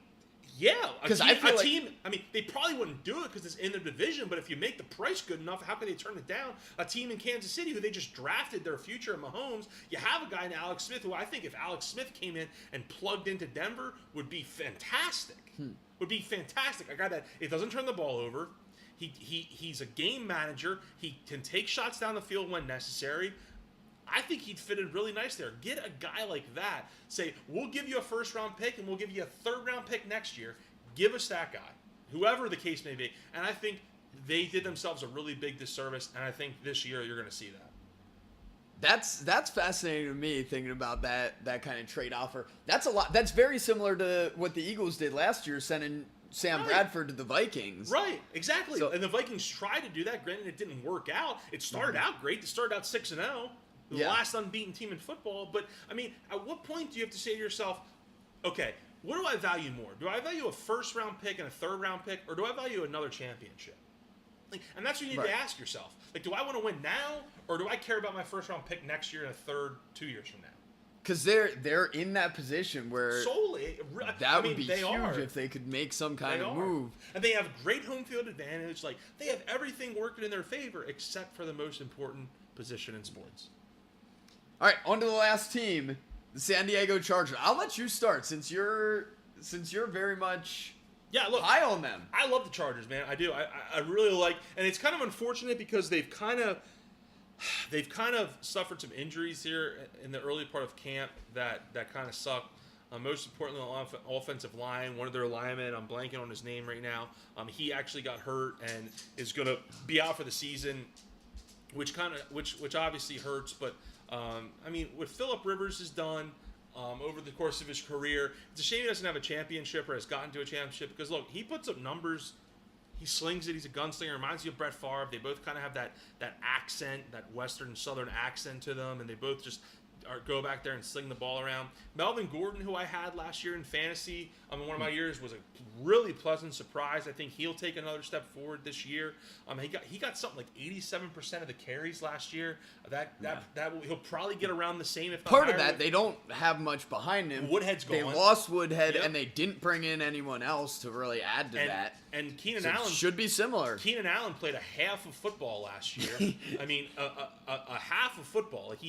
yeah, because team. I mean, they probably wouldn't do it because it's in their division. But if you make the price good enough, how can they turn it down? A team in Kansas City who they just drafted their future in Mahomes. You have a guy in Alex Smith who I think if Alex Smith came in and plugged into Denver would be fantastic. Would be fantastic. A guy that it doesn't turn the ball over. He's a game manager. He can take shots down the field when necessary. I think he'd fit in really nice there. Get a guy like that. Say, we'll give you a first-round pick and we'll give you a third-round pick next year. Give us that guy, whoever the case may be. And I think they did themselves a really big disservice, and I think this year you're going to see that. That's fascinating to me, thinking about that kind of trade offer. That's a lot. That's very similar to what the Eagles did last year, sending Sam Bradford to the Vikings. Right, exactly. And the Vikings tried to do that. Granted, it didn't work out. It started out great. They started out 6-0. The last unbeaten team in football. But, I mean, at what point do you have to say to yourself, okay, what do I value more? Do I value a first-round pick and a third-round pick, or do I value another championship? And that's what you need to ask yourself. Do I want to win now, or do I care about my first-round pick next year and a third 2 years from now? Because they're in that position where solely that would be huge if they could make some kind of move. And they have great home field advantage. They have everything working in their favor except for the most important position in sports. All right, on to the last team, the San Diego Chargers. I'll let you start since you're very much high on them. I love the Chargers, man. I do. I really like, and it's kind of unfortunate because they've kind of suffered some injuries here in the early part of camp that kind of suck. Most importantly, on the offensive line, one of their linemen, I'm blanking on his name right now. He actually got hurt and is going to be out for the season, which obviously hurts. But I mean, what Phillip Rivers has done over the course of his career, it's a shame he doesn't have a championship or has gotten to a championship. Because look, he puts up numbers. He slings it. He's a gunslinger. Reminds you of Brett Favre. They both kind of have that accent, that Western Southern accent to them, and they both just go back there and sling the ball around. Melvin Gordon, who I had last year in fantasy, one of my years, was a really pleasant surprise. I think he'll take another step forward this year. He got something like 87% of the carries last year. He'll probably get around the same. If not part higher. of that, they don't have much behind him. Woodhead's gone. They lost Woodhead, and they didn't bring in anyone else to really add to that. And Keenan Allen should be similar. Keenan Allen played a half of football last year. I mean, a half of football. Like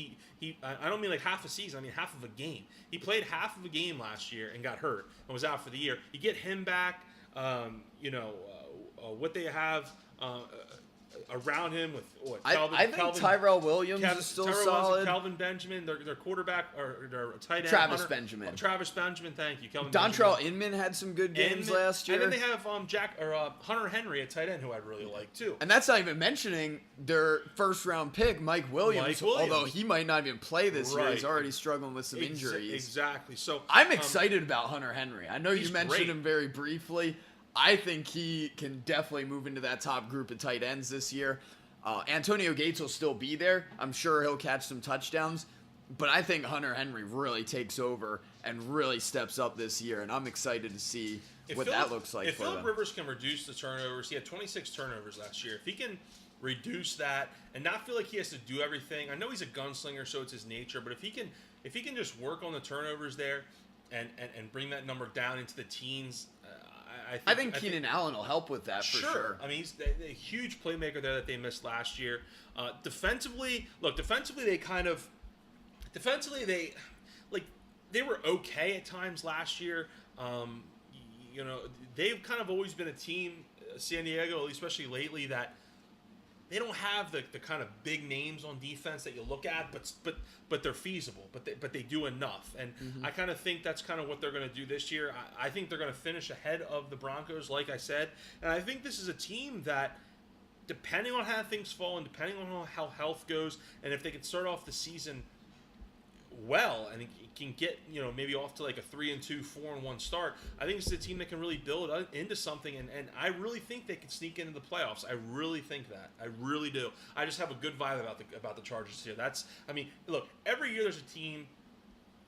I don't mean like half a season. I mean half of a game. He played half of a game last year and got hurt and was out for the year. You get him back. What they have around him with Calvin. I think Tyrell Williams is still solid. Calvin Benjamin, their quarterback or their tight end. Travis Benjamin. Travis Benjamin, thank you. Dontrell Inman had some good games last year. And then they have Hunter Henry at tight end, who I really like too. And that's not even mentioning their first round pick, Mike Williams. Although he might not even play this year. He's already struggling with some injuries. Exactly. So I'm excited about Hunter Henry. I know you mentioned him very briefly. I think he can definitely move into that top group of tight ends this year. Antonio Gates will still be there. I'm sure he'll catch some touchdowns. But I think Hunter Henry really takes over and really steps up this year. And I'm excited to see what that looks like for them. If Phillip Rivers can reduce the turnovers, he had 26 turnovers last year. If he can reduce that and not feel like he has to do everything. I know he's a gunslinger, so it's his nature. But if he can just work on the turnovers there and bring that number down into the teens, I think Keenan Allen will help with that for sure. I mean, he's a huge playmaker there that they missed last year. Defensively, they were okay at times last year. They've kind of always been a team, San Diego, especially lately, that they don't have the kind of big names on defense that you look at, but they're feasible. But they do enough, and I kind of think that's kind of what they're going to do this year. I think they're going to finish ahead of the Broncos, like I said, and I think this is a team that, depending on how things fall and depending on how health goes, and if they can start off the season well and can get maybe off to like a 3-2, 4-1 start, I think it's a team that can really build into something, and I really think they can sneak into the playoffs. I really think that. I really do. I just have a good vibe about the Chargers here. Look, every year there's a team.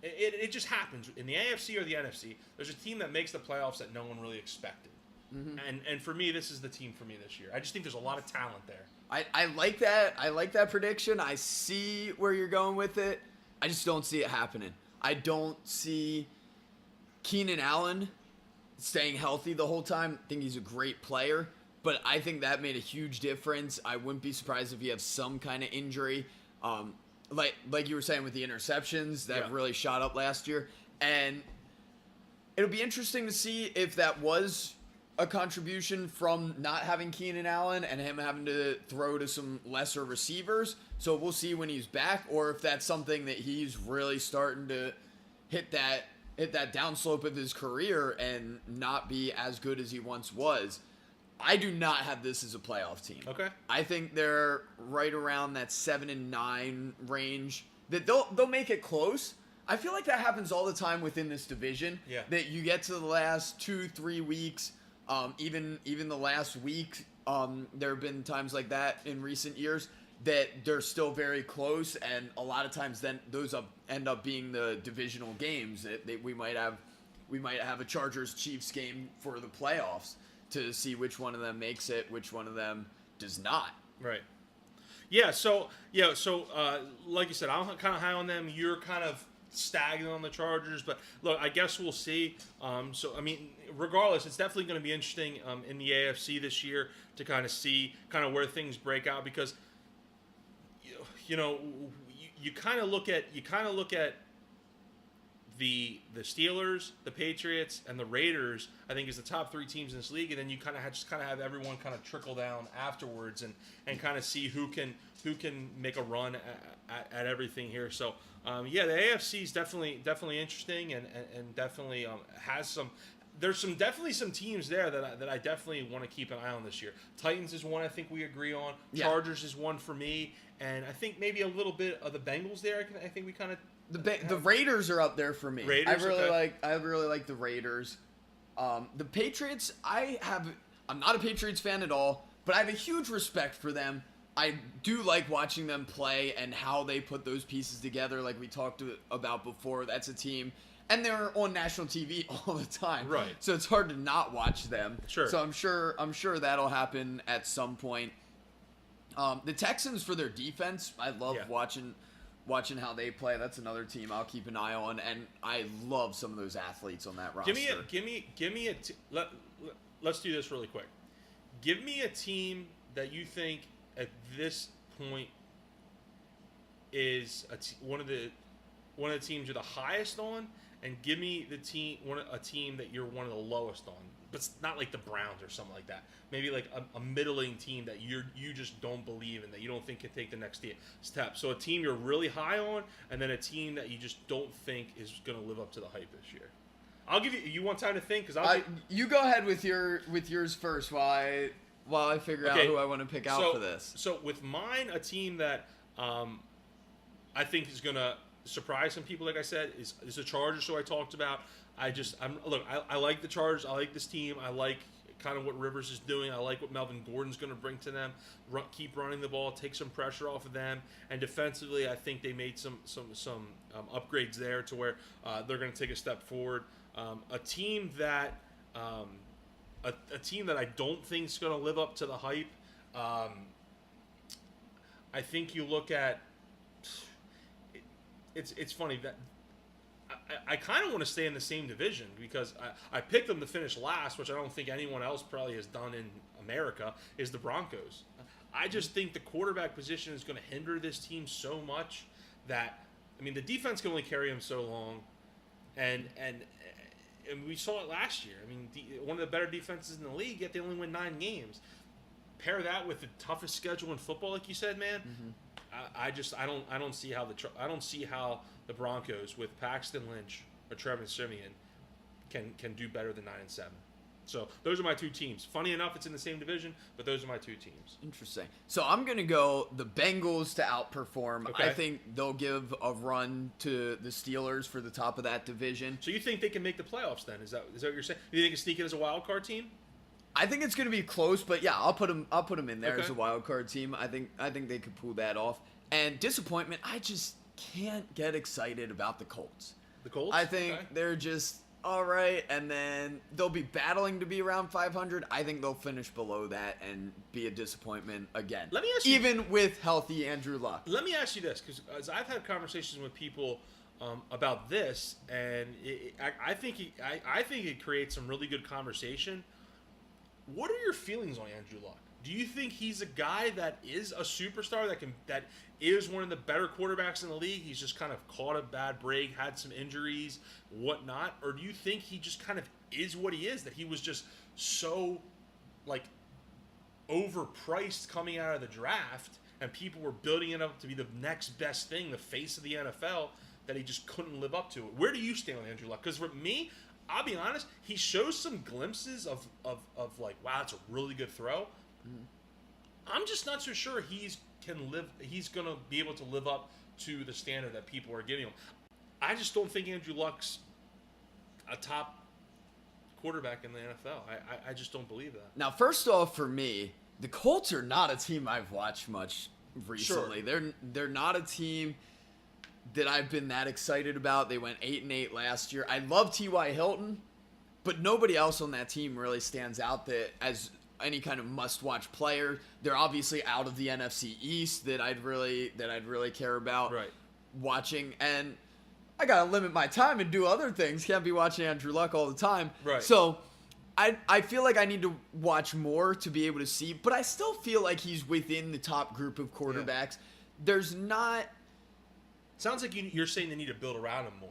It just happens in the AFC or the NFC. There's a team that makes the playoffs that no one really expected. And for me, this is the team for me this year. I just think there's a lot of talent there. I like that. I like that prediction. I see where you're going with it. I just don't see it happening. I don't see Keenan Allen staying healthy the whole time. I think he's a great player, but I think that made a huge difference. I wouldn't be surprised if he has some kind of injury. Like you were saying with the interceptions that really shot up last year. And it'll be interesting to see if that was a contribution from not having Keenan Allen and him having to throw to some lesser receivers. So we'll see when he's back, or if that's something that he's really starting to hit that downslope of his career and not be as good as he once was. I do not have this as a playoff team. Okay. I think they're right around that 7-9 range. That they'll make it close. I feel like that happens all the time within this division. Yeah. That you get to the last 2-3 weeks, even the last week, there have been times like that in recent years that they're still very close, and a lot of times then those end up being the divisional games that we might have a Chargers-Chiefs game for the playoffs to see which one of them makes it, which one of them does not. Right. So like you said, I'm kind of high on them. You're kind of stagnant on the Chargers, but look, I guess we'll see. Regardless, it's definitely going to be interesting in the AFC this year to kind of see kind of where things break out, because you kind of look at the Steelers, the Patriots, and the Raiders, I think, is the top 3 teams in this league, and then you kind of have everyone kind of trickle down afterwards and kind of see who can make a run at everything here. So the AFC is definitely interesting and definitely has some. There's definitely some teams there that I definitely want to keep an eye on this year. Titans is one I think we agree on. Yeah. Chargers is one for me, and I think maybe a little bit of the Bengals there. I think we kind of. The Raiders are up there for me. Raiders, I really like the Raiders. The Patriots, I'm not a Patriots fan at all, but I have a huge respect for them. I do like watching them play and how they put those pieces together, like we talked about before. That's a team, and they're on national TV all the time, right? So it's hard to not watch them. Sure. So I'm sure that'll happen at some point. The Texans, for their defense, I love watching how they play. That's another team I'll keep an eye on, and I love some of those athletes on that roster. Let's do this really quick. Give me a team that you think at this point is one of the teams you're the highest on, and give me a team that you're one of the lowest on. But it's not like the Browns or something like that. Maybe like a middling team that you just don't believe in, that you don't think can take the next step. So a team you're really high on, and then a team that you just don't think is going to live up to the hype this year. I'll give you. You want time to think? You go ahead with yours first while I figure out who I want to pick out for this. So with mine, a team that I think is going to surprise some people, like I said, is the Chargers. So I talked about. I like the Chargers. I like this team. I like kind of what Rivers is doing. I like what Melvin Gordon's going to bring to them. Keep running the ball, take some pressure off of them, and defensively, I think they made some upgrades there to where they're going to take a step forward. A team that I don't think is going to live up to the hype. I think you look at. It's funny that. I kind of want to stay in the same division because I picked them to finish last, which I don't think anyone else probably has done in America, is the Broncos. I just think the quarterback position is going to hinder this team so much that, I mean, the defense can only carry them so long, and we saw it last year. I mean, one of the better defenses in the league, yet they only win 9 games. Pair that with the toughest schedule in football, like you said, man. Mm-hmm. I don't see how the Broncos with Paxton Lynch or Trevor Siemian can do better than 9-7. So those are my 2 teams. Funny enough, it's in the same division, but those are my 2 teams. Interesting. So I'm gonna go the Bengals to outperform. Okay. I think they'll give a run to the Steelers for the top of that division. So you think they can make the playoffs then? Is that what you're saying? Do you think it's sneak in as a wild card team? I think it's going to be close, but yeah, I'll put them in there as a wild card team. I think they could pull that off. And disappointment, I just can't get excited about the Colts. The Colts? I think they're just all right, and then they'll be battling to be around 500. I think they'll finish below that and be a disappointment again. Let me ask you, even with healthy Andrew Luck. Let me ask you this, because I've had conversations with people about this, and I think it creates some really good conversation. What are your feelings on Andrew Luck? Do you think he's a guy that is a superstar that is one of the better quarterbacks in the league? He's just kind of caught a bad break, had some injuries, whatnot, or do you think he just kind of is what he is? That he was just so overpriced coming out of the draft, and people were building it up to be the next best thing, the face of the NFL, that he just couldn't live up to it. Where do you stand on Andrew Luck? Because for me, I'll be honest, he shows some glimpses of like, wow, it's a really good throw. Mm-hmm. I'm just not so sure he's going to be able to live up to the standard that people are giving him. I just don't think Andrew Luck's a top quarterback in the NFL. I just don't believe that. Now, first off, for me, the Colts are not a team I've watched much recently. Sure. They're not a team that I've been that excited about. They went 8-8 last year. I love T.Y. Hilton, but nobody else on that team really stands out that as any kind of must-watch player. They're obviously out of the NFC East that I'd really care about watching. And I gotta limit my time and do other things. Can't be watching Andrew Luck all the time. Right. So I feel like I need to watch more to be able to see, but I still feel like he's within the top group of quarterbacks. Yeah. There's not. Sounds like you're saying they need to build around him more,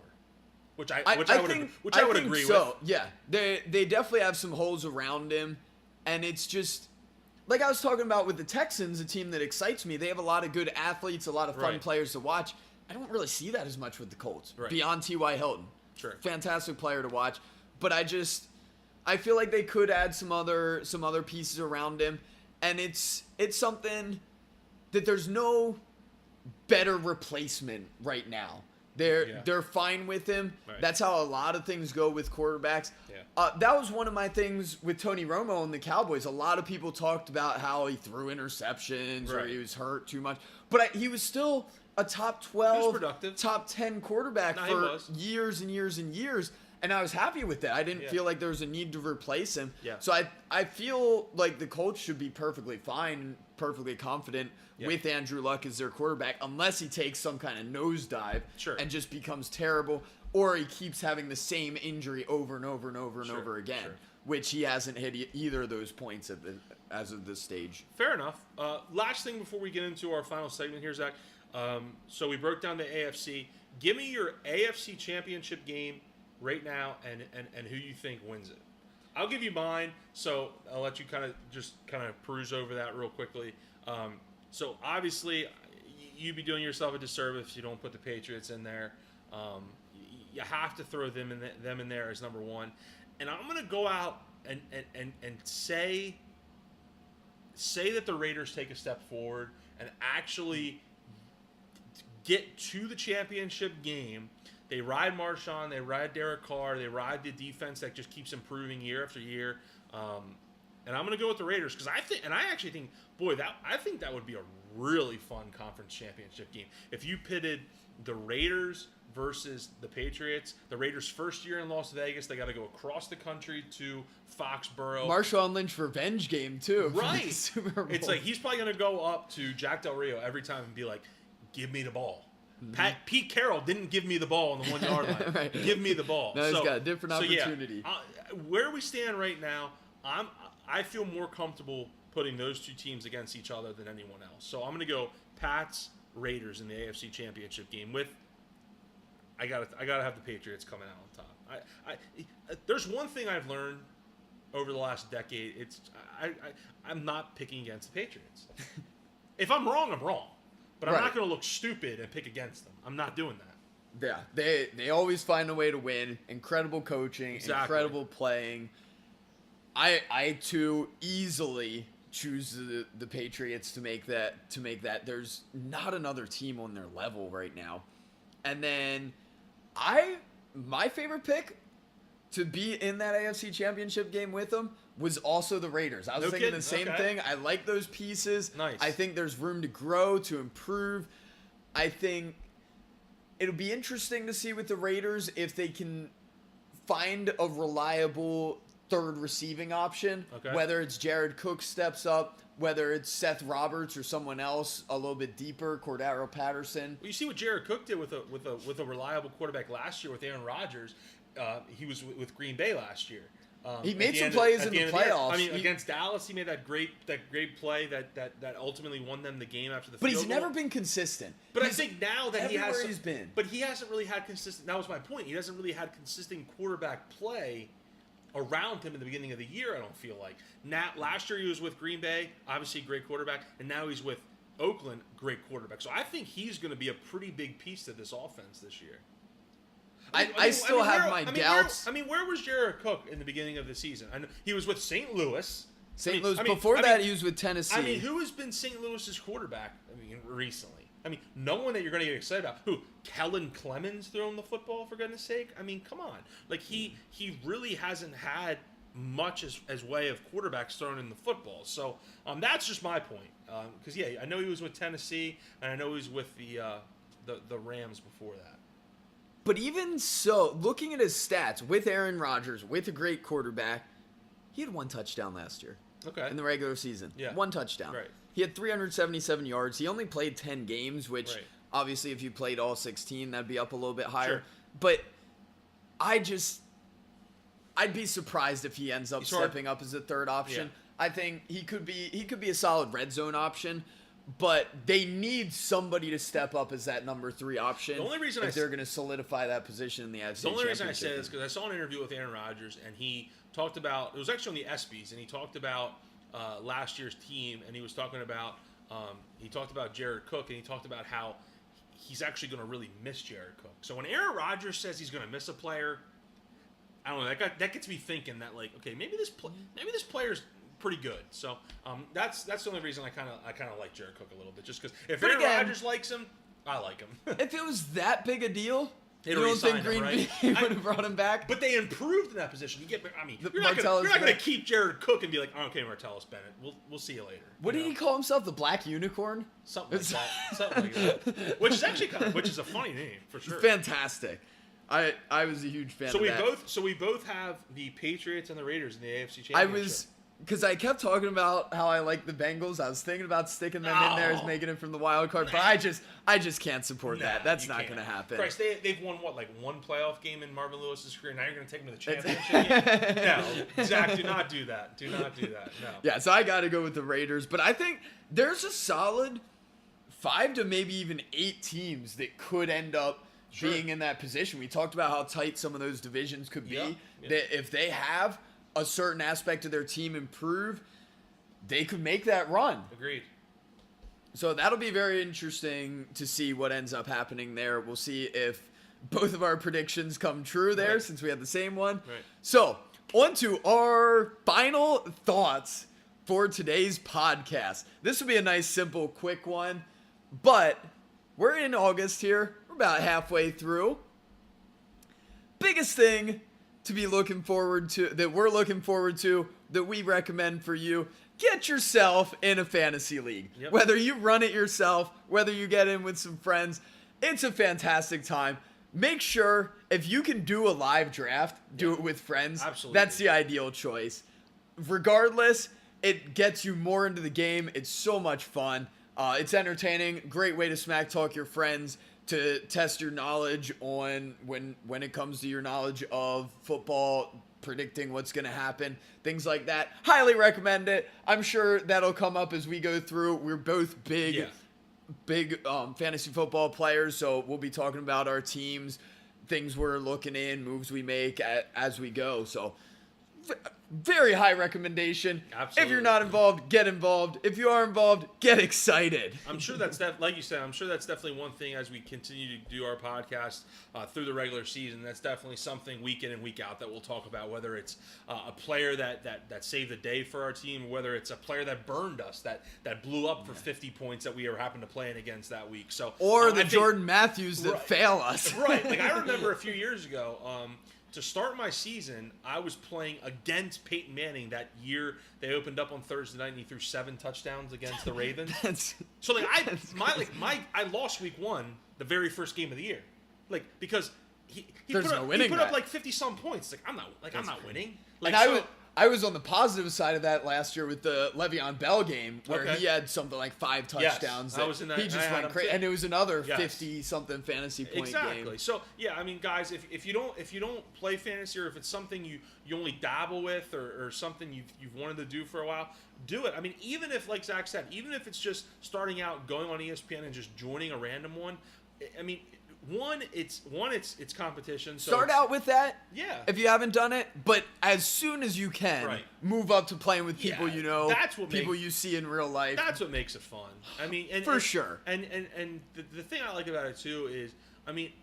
which I would agree with. Yeah, they definitely have some holes around him, and it's just like I was talking about with the Texans, a team that excites me. They have a lot of good athletes, a lot of fun players to watch. I don't really see that as much with the Colts beyond T.Y. Hilton. Sure, fantastic player to watch, but I feel like they could add some other pieces around him, and it's something that there's no better replacement right now. They're fine with him. Right. That's how a lot of things go with quarterbacks. Yeah. That was one of my things with Tony Romo and the Cowboys. A lot of people talked about how he threw interceptions or he was hurt too much, but he was still a top 12, top 10 quarterback for years and years and years. And I was happy with that. I didn't feel like there was a need to replace him. Yeah. So I feel like the Colts should be perfectly fine, perfectly confident with Andrew Luck as their quarterback, unless he takes some kind of nosedive and just becomes terrible, or he keeps having the same injury over and over and over and over again, which he hasn't hit either of those points as of this stage. Fair enough. Last thing before we get into our final segment here, Zach. So we broke down the AFC. Give me your AFC Championship game right now, and who you think wins it. I'll give you mine, so I'll let you kind of peruse over that real quickly. So obviously, you'd be doing yourself a disservice if you don't put the Patriots in there. You have to throw them in there as number one. And I'm going to go out and say that the Raiders take a step forward and actually get to the championship game. They ride Marshawn, they ride Derek Carr, they ride the defense that just keeps improving year after year. And I'm going to go with the Raiders because I think that would be a really fun conference championship game. If you pitted the Raiders versus the Patriots, the Raiders' first year in Las Vegas, they got to go across the country to Foxborough. Marshawn Lynch revenge game too. Right. It's like he's probably going to go up to Jack Del Rio every time and be like, "Give me the ball." Mm-hmm. Pete Carroll didn't give me the ball on the 1 yard line. Right. Give me the ball. No, he's got a different opportunity. Where we stand right now, I feel more comfortable putting those two teams against each other than anyone else. So I'm going to go Pats Raiders in the AFC Championship game with. I gotta have the Patriots coming out on top. There's one thing I've learned over the last decade. It's I'm not picking against the Patriots. If I'm wrong, I'm wrong. But I'm not going to look stupid and pick against them. I'm not doing that. Yeah, they always find a way to win. Incredible coaching, incredible playing. I too easily choose the Patriots to make that. There's not another team on their level right now. And then my favorite pick to be in that AFC Championship game with them was also the Raiders. I was thinking the same thing. I like those pieces. Nice. I think there's room to grow, to improve. I think it'll be interesting to see with the Raiders if they can find a reliable third receiving option, whether it's Jared Cook steps up, whether it's Seth Roberts or someone else a little bit deeper, Cordero Patterson. Well, you see what Jared Cook did with a reliable quarterback last year with Aaron Rodgers. He was with Green Bay last year. He made some plays in the playoffs. I mean, against Dallas, he made that great play that ultimately won them the game after the field goal. But he's never been consistent. But I think now that he has, he's been. But he hasn't really had consistent. That was my point. He hasn't really had consistent quarterback play around him in the beginning of the year. I don't feel like. Now, last year he was with Green Bay, obviously great quarterback, and now he's with Oakland, great quarterback. So I think he's going to be a pretty big piece to this offense this year. I still have my doubts. Where was Jared Cook in the beginning of the season? I know he was with St. Louis. Before that, he was with Tennessee. I mean, who has been St. Louis's quarterback? Recently. No one that you're going to get excited about. Who? Kellen Clemens throwing the football, for goodness sake? Come on. Like he really hasn't had much as way of quarterbacks thrown in the football. So that's just my point. Because I know he was with Tennessee, and I know he was with the Rams before that. But even so, looking at his stats with Aaron Rodgers, with a great quarterback, he had one touchdown last year. Okay. In the regular season. Yeah. One touchdown. Right. He had 377 yards. He only played 10 games, which obviously if you played all 16, that'd be up a little bit higher. Sure. But I'd be surprised if he ends up stepping up as a third option. Yeah. I think he could be a solid red zone option, but they need somebody to step up as that number 3 option. The only reason if they're going to solidify that position in the AFC The only reason I Championship say this is because I saw an interview with Aaron Rodgers, and he talked about, it was actually on the ESPYs, and he talked about last year's team, and he was talking about Jared Cook, and he talked about how he's actually going to really miss Jared Cook. So when Aaron Rodgers says he's going to miss a player, I don't know, that gets me thinking that, like, okay, maybe this player's pretty good. So that's the only reason I kind of like Jared Cook a little bit, just because if Aaron Rodgers likes him, I like him. If it was that big a deal, you don't think Green Bay would have brought him back? But they improved in that position. You're not going to keep Jared Cook and be like, oh, okay, Martellus Bennett, we'll see you later. What did he call himself? The Black Unicorn? Something like that. Something like that. Which is actually which is a funny name for sure. Fantastic. I was a huge fan of that. So we both have the Patriots and the Raiders in the AFC Championship. Because I kept talking about how I like the Bengals. I was thinking about sticking them in there as making it from the wild card, but I just can't support that. That's not going to happen. Christ, they've won one playoff game in Marvin Lewis's career. Now you're going to take them to the championship game? No, Zach, do not do that. Do not do that. No. Yeah, so I got to go with the Raiders, but I think there's a solid 5 to maybe even 8 teams that could end up being in that position. We talked about how tight some of those divisions could be. Yeah. That if they have a certain aspect of their team improve, they could make that run. Agreed. So that'll be very interesting to see what ends up happening there. We'll see if both of our predictions come true there, since we had the same one. Right. So on to our final thoughts for today's podcast. This will be a nice, simple, quick one, but we're in August here. We're about halfway through. Biggest thing to be looking forward to, that we're looking forward to, that we recommend for you, get yourself in a fantasy league. Yep. Whether you run it yourself, whether you get in with some friends, it's a fantastic time. Make sure, if you can do a live draft, do it with friends. Absolutely. That's the ideal choice. Regardless, it gets you more into the game. It's so much fun. It's entertaining. Great way to smack talk your friends, to test your knowledge on when it comes to your knowledge of football, predicting what's going to happen, things like that. Highly recommend it. I'm sure that'll come up as we go through. We're both big fantasy football players, so we'll be talking about our teams, things we're looking in, moves we make as we go. So very high recommendation. Absolutely. If you're not involved, get involved. If you are involved, get excited. I'm sure that's like you said. I'm sure that's definitely one thing as we continue to do our podcast through the regular season. That's definitely something week in and week out that we'll talk about. Whether it's a player that saved the day for our team, whether it's a player that burned us, that blew up for 50 points that we happened to play in against that week. So or Jordan Matthews that fail us. Right. Like I remember a few years ago. To start my season, I was playing against Peyton Manning that year. They opened up on Thursday night and he threw 7 touchdowns against the Ravens. So I lost week 1, the very first game of the year, like because he put up like 50 some points. Like I'm not winning. Like and I was on the positive side of that last year with the Le'Veon Bell game where he had something like 5 touchdowns. Yes, I was in that. He just went crazy, and it was another 50-something fantasy point game. So yeah, I mean, guys, if you don't play fantasy, or if it's something you only dabble with, or something you've wanted to do for a while, do it. I mean, even if, like Zach said, even if it's just starting out, going on ESPN and just joining a random one. I mean, it's competition. So start out with that, if you haven't done it, but as soon as you can, move up to playing with people you know, people you see in real life. That's what makes it fun. I mean, sure. And the thing I like about it too is, I mean,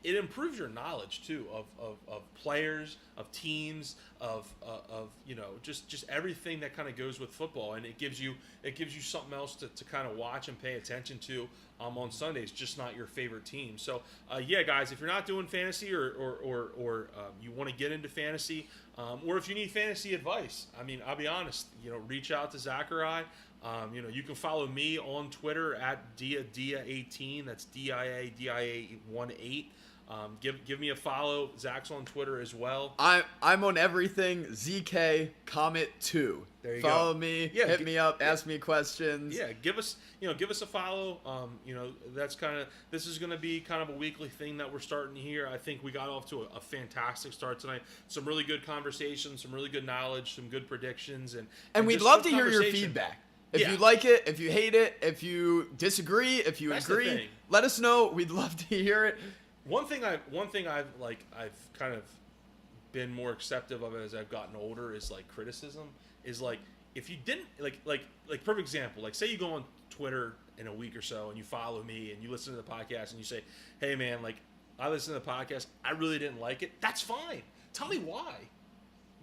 it improves your knowledge too of players, of teams, of just everything that kind of goes with football, and it gives you something else to kind of watch and pay attention to on Sundays, just not your favorite team. So guys, if you're not doing fantasy or you want to get into fantasy, or if you need fantasy advice, I mean, I'll be honest, reach out to Zack or I. You can follow me on Twitter at Dia18. That's DIA18. Give me a follow. Zach's on Twitter as well. I'm on everything. ZK Comet 2. There you follow me. Hit me up. Ask me questions. Yeah, give us a follow. This is going to be kind of a weekly thing that we're starting here. I think we got off to a fantastic start tonight. Some really good conversations, some really good knowledge, some good predictions, and we'd love to hear your feedback. If you like it, if you hate it, if you disagree, if you That's the agree, thing. let us know. We'd love to hear it. One thing I've kind of been more acceptive of it as I've gotten older is like criticism. Is like if you didn't like perfect example, like say you go on Twitter in a week or so and you follow me and you listen to the podcast and you say, hey man, like I listened to the podcast, I really didn't like it. That's fine. Tell me why.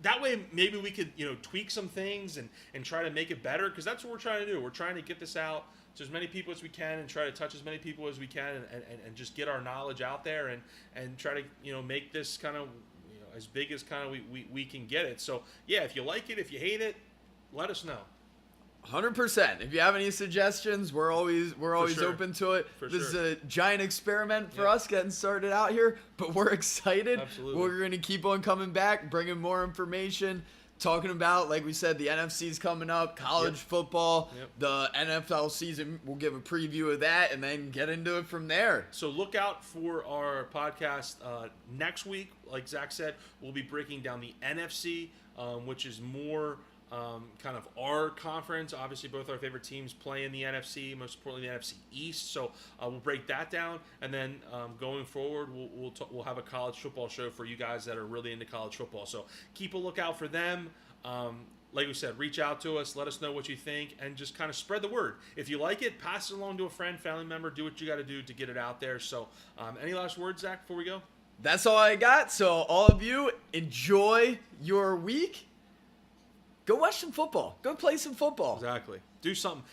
That way maybe we could, tweak some things and try to make it better, because that's what we're trying to do. We're trying to get this out to as many people as we can and try to touch as many people as we can and just get our knowledge out there and try to, make this kind of, as big as kind of we can get it. So, yeah, if you like it, if you hate it, let us know. 100%. If you have any suggestions, we're always sure. open to it. For This sure. is a giant experiment for us getting started out here, but we're excited. Absolutely. We're going to keep on coming back, bringing more information, talking about, like we said, the NFC's coming up, college football, the NFL season. We'll give a preview of that and then get into it from there. So look out for our podcast next week. Like Zach said, we'll be breaking down the NFC, which is more kind of our conference. Obviously, both our favorite teams play in the NFC, most importantly the NFC East. So we'll break that down, and then going forward, we'll have a college football show for you guys that are really into college football. So keep a lookout for them. Like we said, reach out to us, let us know what you think, and just kind of spread the word. If you like it, pass it along to a friend, family member. Do what you got to do to get it out there. So any last words, Zach, before we go? That's all I got. So all of you, enjoy your week. Go watch some football. Go play some football. Exactly. Do something.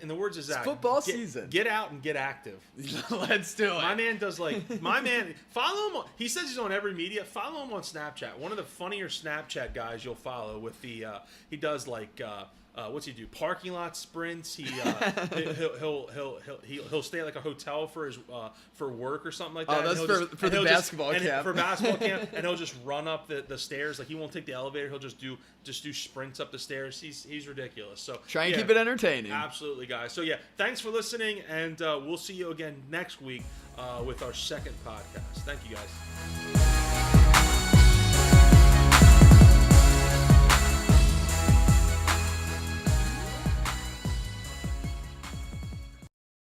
In the words of Zach, It's football season. Get out and get active. Let's do it. My man, follow him. He says he's on every media. Follow him on Snapchat. One of the funnier Snapchat guys you'll follow with the, he does like, what's he do? Parking lot sprints. He'll stay at like a hotel for his for work or something like that. Oh, that's for the basketball camp. For basketball camp, and he'll just run up the stairs. Like he won't take the elevator. He'll just do sprints up the stairs. He's ridiculous. So try and keep it entertaining. Absolutely, guys. So yeah, thanks for listening, and we'll see you again next week with our second podcast. Thank you, guys.